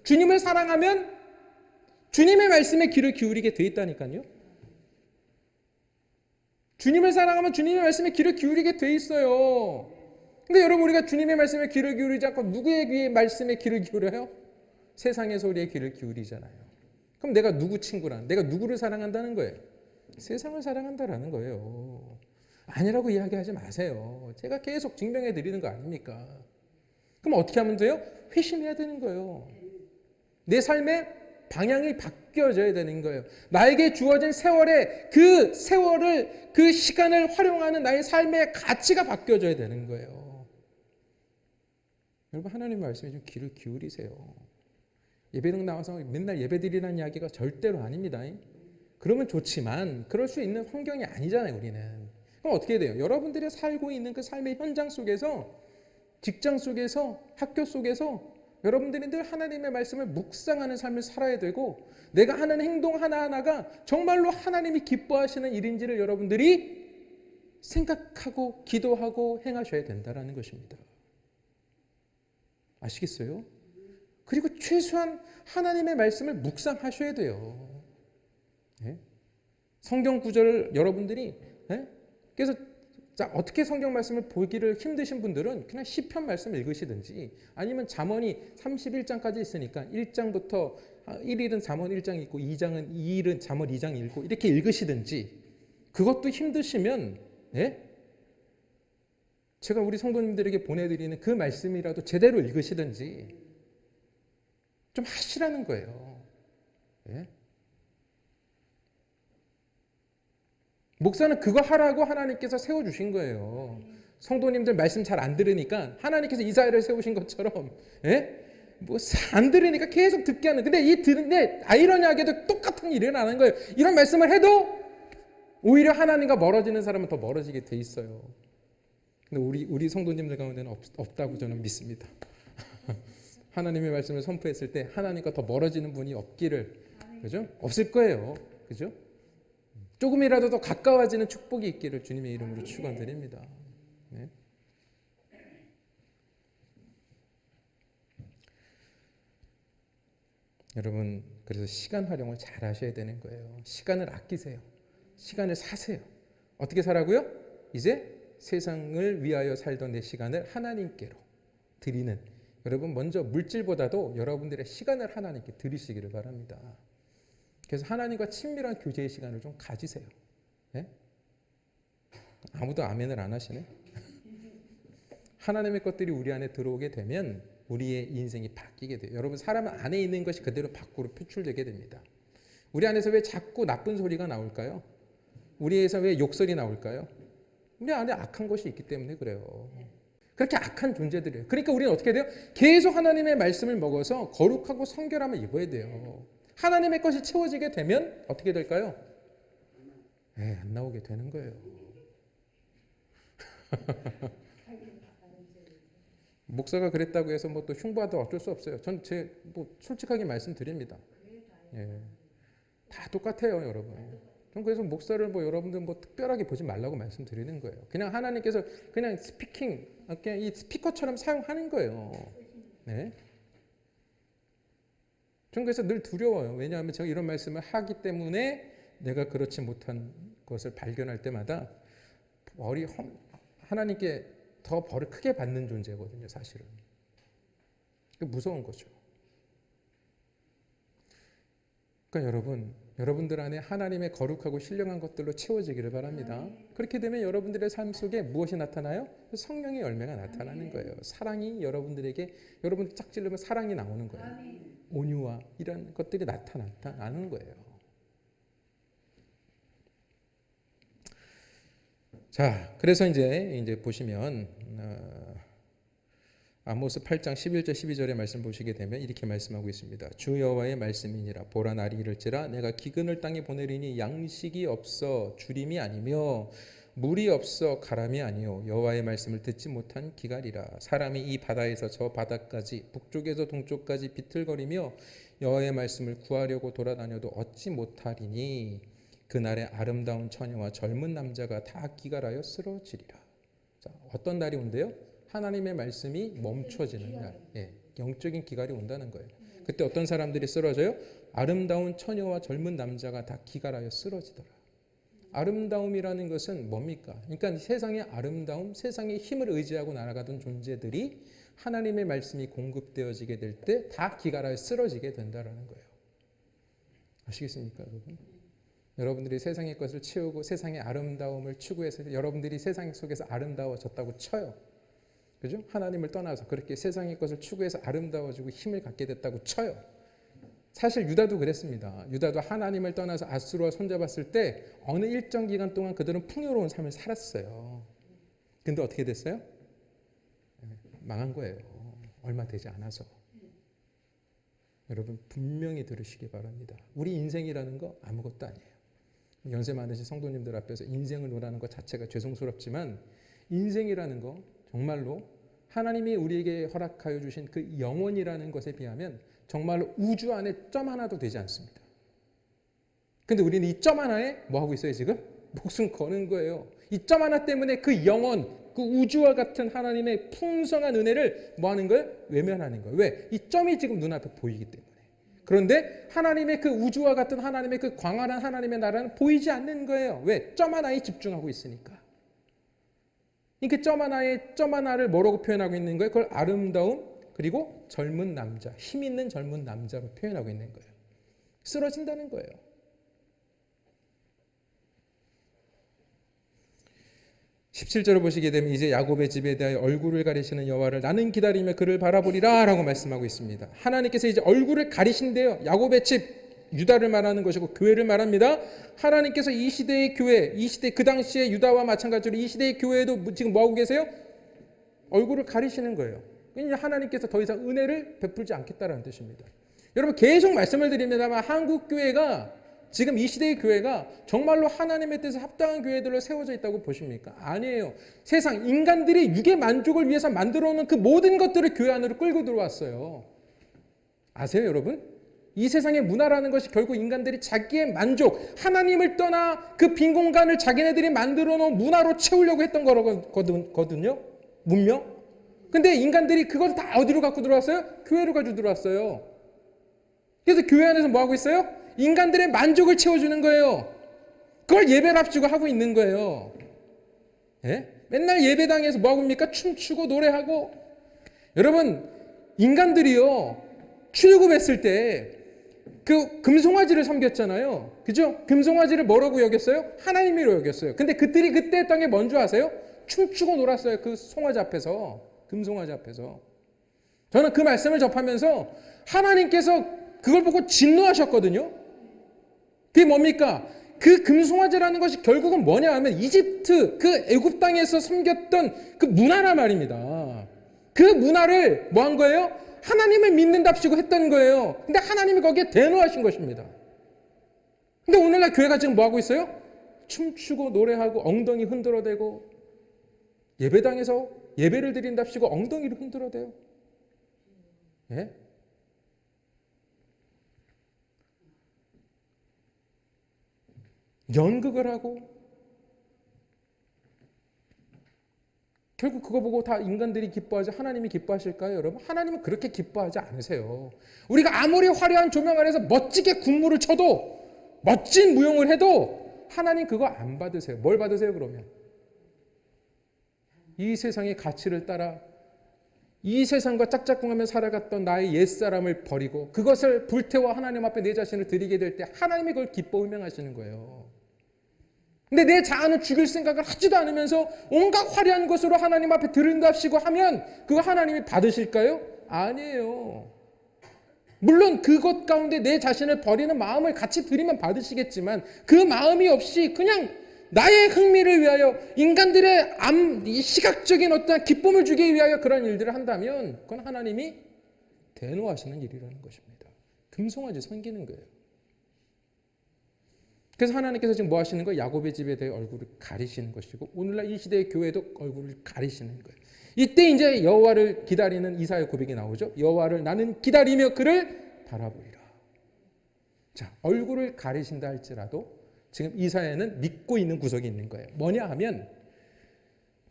주님을 사랑하면 주님의 말씀에 귀를 기울이게 돼 있다니까요. 주님을 사랑하면 주님의 말씀에 귀를 기울이게 돼 있어요. 근데 여러분 우리가 주님의 말씀에 귀를 기울이지 않고 누구의 귀에 말씀에 귀를 기울여요? 세상의 소리에 귀를 기울이잖아요. 그럼 내가 누구 친구란? 내가 누구를 사랑한다는 거예요? 세상을 사랑한다라는 거예요. 아니라고 이야기하지 마세요. 제가 계속 증명해 드리는 거 아닙니까? 그럼 어떻게 하면 돼요? 회심해야 되는 거예요. 내 삶의 방향이 바뀌어져야 되는 거예요. 나에게 주어진 세월에 그 세월을 그 시간을 활용하는 나의 삶의 가치가 바뀌어져야 되는 거예요. 여러분 하나님 말씀에 좀 귀를 기울이세요. 예배당 나와서 맨날 예배드리라는 이야기가 절대로 아닙니다. 그러면 좋지만 그럴 수 있는 환경이 아니잖아요. 우리는. 그럼 어떻게 돼요? 여러분들이 살고 있는 그 삶의 현장 속에서 직장 속에서 학교 속에서 여러분들이 늘 하나님의 말씀을 묵상하는 삶을 살아야 되고 내가 하는 행동 하나하나가 정말로 하나님이 기뻐하시는 일인지를 여러분들이 생각하고 기도하고 행하셔야 된다는 것입니다. 아시겠어요? 그리고 최소한 하나님의 말씀을 묵상하셔야 돼요. 네? 성경 구절을 여러분들이 그래서 자, 어떻게 성경 말씀을 보기를 힘드신 분들은 그냥 시편 말씀 읽으시든지 아니면 잠언이 31장까지 있으니까 1장부터 1일은 잠언 1장 읽고 2장은 2일은 잠언 2장 읽고 이렇게 읽으시든지 그것도 힘드시면 제가 우리 성도님들에게 보내드리는 그 말씀이라도 제대로 읽으시든지 좀 하시라는 거예요. 목사는 그거 하라고 하나님께서 세워주신 거예요. 성도님들 말씀 잘 안 들으니까 하나님께서 이사야를 세우신 것처럼 뭐 안 들으니까 계속 듣게 하는. 근데 이 듣는데 아이러니하게도 똑같은 일이 일어나는 거예요. 이런 말씀을 해도 오히려 하나님과 멀어지는 사람은 더 멀어지게 돼 있어요. 근데 우리 성도님들 가운데는 없다고 저는 믿습니다. 하나님의 말씀을 선포했을 때 하나님과 더 멀어지는 분이 없기를, 그죠? 없을 거예요. 그죠? 조금이라도 더 가까워지는 축복이 있기를 주님의 이름으로 축원드립니다. 네. 여러분 그래서 시간 활용을 잘 하셔야 되는 거예요. 시간을 아끼세요. 시간을 사세요. 어떻게 살라고요? 이제 세상을 위하여 살던 내 시간을 하나님께로 드리는, 여러분 먼저 물질보다도 여러분들의 시간을 하나님께 드리시기를 바랍니다. 그래서 하나님과 친밀한 교제의 시간을 좀 가지세요. 네? 아무도 아멘을 안 하시네. 하나님의 것들이 우리 안에 들어오게 되면 우리의 인생이 바뀌게 돼요. 여러분 사람 안에 있는 것이 그대로 밖으로 표출되게 됩니다. 우리 안에서 왜 자꾸 나쁜 소리가 나올까요? 우리에서 왜 욕설이 나올까요? 우리 안에 악한 것이 있기 때문에 그래요. 그렇게 악한 존재들이에요. 그러니까 우리는 어떻게 돼요? 계속 하나님의 말씀을 먹어서 거룩하고 성결함을 입어야 돼요. 하나님의 것이 채워지게 되면 어떻게 될까요? 안 나오게 되는 거예요. 목사가 그랬다고 해서 뭐 또 흉보하도 어쩔 수 없어요. 전 뭐 솔직하게 말씀드립니다. 다 똑같아요, 여러분. 전 그래서 목사를 뭐 여러분들 뭐 특별하게 보지 말라고 말씀드리는 거예요. 그냥 하나님께서 그냥 그냥 이 스피커처럼 사용하는 거예요. 네. 전 그래서 늘 두려워요. 왜냐하면 제가 이런 말씀을 하기 때문에 내가 그렇지 못한 것을 발견할 때마다 하나님께 더 벌을 크게 받는 존재거든요, 사실은. 무서운 거죠. 그러니까 여러분들 안에 하나님의 거룩하고 신령한 것들로 채워지기를 바랍니다. 그렇게 되면 여러분들의 삶 속에 무엇이 나타나요? 성령의 열매가 나타나는 거예요. 사랑이 여러분들에게, 여러분 짝 찌르면 사랑이 나오는 거예요. 온유와 이런 것들이 나타나는 거예요. 자, 그래서 이제 보시면 아모스 8장 11절 12절의 말씀 보시게 되면 이렇게 말씀하고 있습니다. 주 여호와의 말씀이니라. 보라 날이 이를지라 내가 기근을 땅에 보내리니 양식이 없어 주림이 아니며 물이 없어 가람이 아니요 여호와의 말씀을 듣지 못한 기갈이라. 사람이 이 바다에서 저 바다까지 북쪽에서 동쪽까지 비틀거리며 여호와의 말씀을 구하려고 돌아다녀도 얻지 못하리니 그날에 아름다운 처녀와 젊은 남자가 다 기갈하여 쓰러지리라. 자, 어떤 날이 온대요? 하나님의 말씀이 멈춰지는 날, 영적인 기갈이 온다는 거예요. 그때 어떤 사람들이 쓰러져요? 아름다운 처녀와 젊은 남자가 다 기갈하여 쓰러지더라. 아름다움이라는 것은 뭡니까? 그러니까 세상의 아름다움, 세상의 힘을 의지하고 날아가던 존재들이 하나님의 말씀이 공급되어지게 될 때 다 기갈하여 쓰러지게 된다는 거예요. 아시겠습니까, 여러분? 여러분들이 세상의 것을 채우고 세상의 아름다움을 추구해서 여러분들이 세상 속에서 아름다워졌다고 쳐요. 그죠? 하나님을 떠나서 그렇게 세상의 것을 추구해서 아름다워지고 힘을 갖게 됐다고 쳐요. 사실 유다도 그랬습니다. 유다도 하나님을 떠나서 아수르와 손잡았을 때 어느 일정 기간 동안 그들은 풍요로운 삶을 살았어요. 근데 어떻게 됐어요? 망한 거예요. 얼마 되지 않아서. 여러분 분명히 들으시기 바랍니다. 우리 인생이라는 거 아무것도 아니에요. 연세 많으신 성도님들 앞에서 인생을 노라는 것 자체가 죄송스럽지만 인생이라는 거 정말로 하나님이 우리에게 허락하여 주신 그 영혼이라는 것에 비하면 정말로 우주 안에 점 하나도 되지 않습니다. 근데 우리는 이 점 하나에 뭐 하고 있어요 지금? 목숨 거는 거예요. 이 점 하나 때문에 그 영혼, 그 우주와 같은 하나님의 풍성한 은혜를 뭐 하는 거예요? 외면하는 거예요. 왜? 이 점이 지금 눈앞에 보이기 때문에. 그런데 하나님의 그 우주와 같은 하나님의 그 광활한 하나님의 나라는 보이지 않는 거예요. 왜? 점 하나에 집중하고 있으니까. 이렇게 점 하나를 뭐라고 표현하고 있는 거예요? 그걸 아름다움 그리고 젊은 남자, 힘 있는 젊은 남자로 표현하고 있는 거예요. 쓰러진다는 거예요. 17절을 보시게 되면 이제 야곱의 집에 대하여 얼굴을 가리시는 여호와를 나는 기다리며 그를 바라보리라 라고 말씀하고 있습니다. 하나님께서 이제 얼굴을 가리신대요. 야곱의 집, 유다를 말하는 것이고 교회를 말합니다. 하나님께서 이 시대의 교회, 이 시대 그 당시에 유다와 마찬가지로 이 시대의 교회에도 지금 뭐하고 계세요? 얼굴을 가리시는 거예요. 그러니까 하나님께서 더 이상 은혜를 베풀지 않겠다라는 뜻입니다. 여러분 계속 말씀을 드립니다만 한국 교회가 지금 이 시대의 교회가 정말로 하나님의 뜻에 합당한 교회들로 세워져 있다고 보십니까? 아니에요. 세상 인간들이 육의 만족을 위해서 만들어 놓은 그 모든 것들을 교회 안으로 끌고 들어왔어요. 아세요, 여러분? 이 세상의 문화라는 것이 결국 인간들이 자기의 만족, 하나님을 떠나 그 빈 공간을 자기네들이 만들어 놓은 문화로 채우려고 했던 거거든요. 문명. 근데 인간들이 그걸 다 어디로 갖고 들어왔어요? 교회로 가지고 들어왔어요. 그래서 교회 안에서 뭐 하고 있어요? 인간들의 만족을 채워주는 거예요. 그걸 예배를 앞두고 하고 있는 거예요. 예? 맨날 예배당에서 뭐 하고 있습니까? 춤추고 노래하고. 여러분 인간들이요 출애굽했을 때 그 금송아지를 섬겼잖아요. 그죠? 금송아지를 뭐라고 여겼어요? 하나님이라고 여겼어요. 근데 그들이 그때 했던 게 뭔지 아세요? 춤추고 놀았어요. 그 송아지 앞에서. 금송아지 앞에서. 저는 그 말씀을 접하면서 하나님께서 그걸 보고 진노하셨거든요. 그게 뭡니까? 그 금송아지라는 것이 결국은 뭐냐 하면 이집트 그 애굽 땅에서 섬겼던 그 문화란 말입니다. 그 문화를 뭐 한 거예요? 하나님을 믿는답시고 했던 거예요. 근데 하나님이 거기에 대노하신 것입니다. 근데 오늘날 교회가 지금 뭐 하고 있어요? 춤추고 노래하고 엉덩이 흔들어대고 예배당에서 예배를 드린답시고 엉덩이를 흔들어대요. 예? 연극을 하고 결국 그거 보고 다 인간들이 기뻐하지 하나님이 기뻐하실까요, 여러분? 하나님은 그렇게 기뻐하지 않으세요. 우리가 아무리 화려한 조명 아래서 멋지게 군무를 쳐도 멋진 무용을 해도 하나님 그거 안 받으세요. 뭘 받으세요 그러면? 이 세상의 가치를 따라 이 세상과 짝짝꿍하며 살아갔던 나의 옛사람을 버리고 그것을 불태워 하나님 앞에 내 자신을 드리게 될 때 하나님이 그걸 기뻐 음행하시는 거예요. 근데 내 자아는 죽일 생각을 하지도 않으면서 온갖 화려한 것으로 하나님 앞에 드린답시고 하면 그거 하나님이 받으실까요? 아니에요. 물론 그것 가운데 내 자신을 버리는 마음을 같이 드리면 받으시겠지만 그 마음이 없이 그냥 나의 흥미를 위하여 인간들의 시각적인 어떤 기쁨을 주기 위하여 그런 일들을 한다면 그건 하나님이 대노하시는 일이라는 것입니다. 금송아지 섬기는 거예요. 그래서 하나님께서 지금 뭐 하시는 거예요? 야곱의 집에 대해 얼굴을 가리시는 것이고 오늘날 이 시대의 교회도 얼굴을 가리시는 거예요. 이때 이제 여호와를 기다리는 이사야의 고백이 나오죠. 여호와를 나는 기다리며 그를 바라보리라. 자, 얼굴을 가리신다 할지라도 지금 이사야는 믿고 있는 구석이 있는 거예요. 뭐냐 하면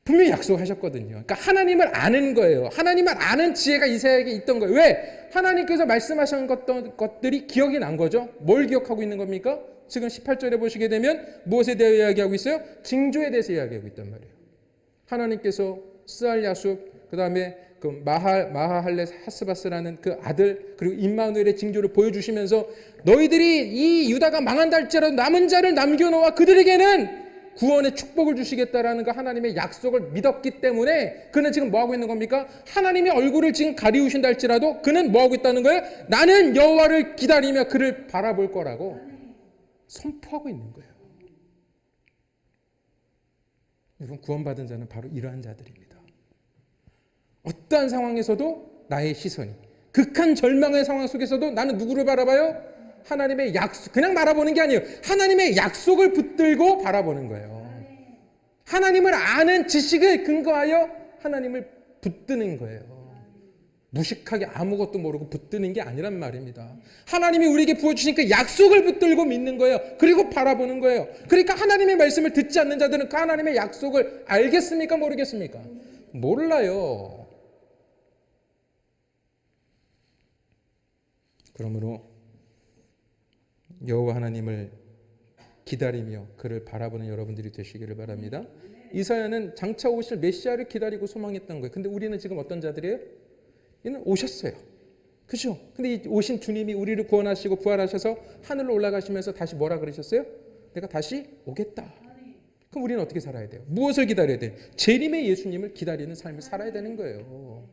분명히 약속하셨거든요. 그러니까 하나님을 아는 거예요. 하나님을 아는 지혜가 이사야에게 있던 거예요. 왜? 하나님께서 말씀하신 것들이 기억이 난 거죠. 뭘 기억하고 있는 겁니까? 지금 18절에 보시게 되면 무엇에 대해 이야기하고 있어요? 징조에 대해서 이야기하고 있단 말이에요. 하나님께서 스알 야숲, 그 다음에 그 마하할레 하스바스라는 그 아들, 그리고 임마누엘의 징조를 보여주시면서 너희들이 이 유다가 망한다 할지라도 남은 자를 남겨놓아 그들에게는 구원의 축복을 주시겠다라는 그 하나님의 약속을 믿었기 때문에 그는 지금 뭐하고 있는 겁니까? 하나님의 얼굴을 지금 가리우신다 할지라도 그는 뭐하고 있다는 거예요? 나는 여호와를 기다리며 그를 바라볼 거라고 선포하고 있는 거예요. 여러분, 구원받은 자는 바로 이러한 자들입니다. 어떠한 상황에서도 나의 시선이, 극한 절망의 상황 속에서도 나는 누구를 바라봐요? 하나님의 약속, 그냥 바라보는 게 아니에요. 하나님의 약속을 붙들고 바라보는 거예요. 하나님을 아는 지식을 근거하여 하나님을 붙드는 거예요. 무식하게 아무것도 모르고 붙드는 게 아니란 말입니다. 하나님이 우리에게 부어주신 그 약속을 붙들고 믿는 거예요. 그리고 바라보는 거예요. 그러니까 하나님의 말씀을 듣지 않는 자들은 그 하나님의 약속을 알겠습니까? 모르겠습니까? 몰라요. 그러므로 여호와 하나님을 기다리며 그를 바라보는 여러분들이 되시기를 바랍니다. 이사야는 장차 오실 메시아를 기다리고 소망했던 거예요. 근데 우리는 지금 어떤 자들이에요? 이는 오셨어요. 그죠? 근데 이 오신 주님이 우리를 구원하시고 부활하셔서 하늘로 올라가시면서 다시 뭐라 그러셨어요? 내가 다시 오겠다. 그럼 우리는 어떻게 살아야 돼요? 무엇을 기다려야 돼요? 재림의 예수님을 기다리는 삶을 살아야 되는 거예요.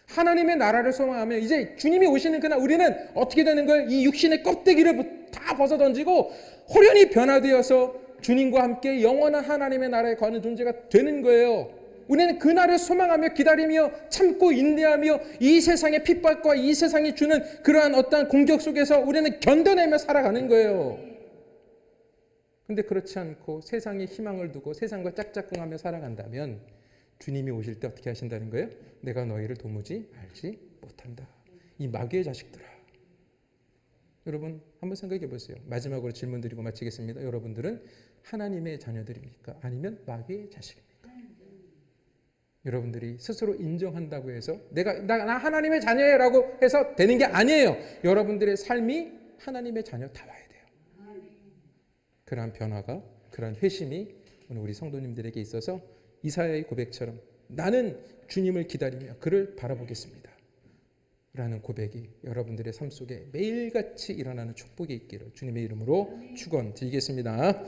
하나님의 나라를 소망하면 이제 주님이 오시는 그날 우리는 어떻게 되는 거예요? 이 육신의 껍데기를 다 벗어던지고 호련히 변화되어서 주님과 함께 영원한 하나님의 나라에 거하는 존재가 되는 거예요. 우리는 그날을 소망하며 기다리며 참고 인내하며 이 세상의 핍박과 이 세상이 주는 그러한 어떠한 공격 속에서 우리는 견뎌내며 살아가는 거예요. 근데 그렇지 않고 세상에 희망을 두고 세상과 짝짝꿍하며 살아간다면 주님이 오실 때 어떻게 하신다는 거예요? 내가 너희를 도무지 알지 못한다. 이 마귀의 자식들아. 여러분 한번 생각해 보세요. 마지막으로 질문 드리고 마치겠습니다. 여러분들은 하나님의 자녀들입니까? 아니면 마귀의 자식입니까? 여러분들이 스스로 인정한다고 해서 나 하나님의 자녀라고 해서 되는 게 아니에요. 여러분들의 삶이 하나님의 자녀다워야 돼요. 그러한 변화가, 그러한 회심이 오늘 우리 성도님들에게 있어서 이사야의 고백처럼 나는 주님을 기다리며 그를 바라보겠습니다 라는 고백이 여러분들의 삶 속에 매일같이 일어나는 축복이 있기를 주님의 이름으로 축원드리겠습니다.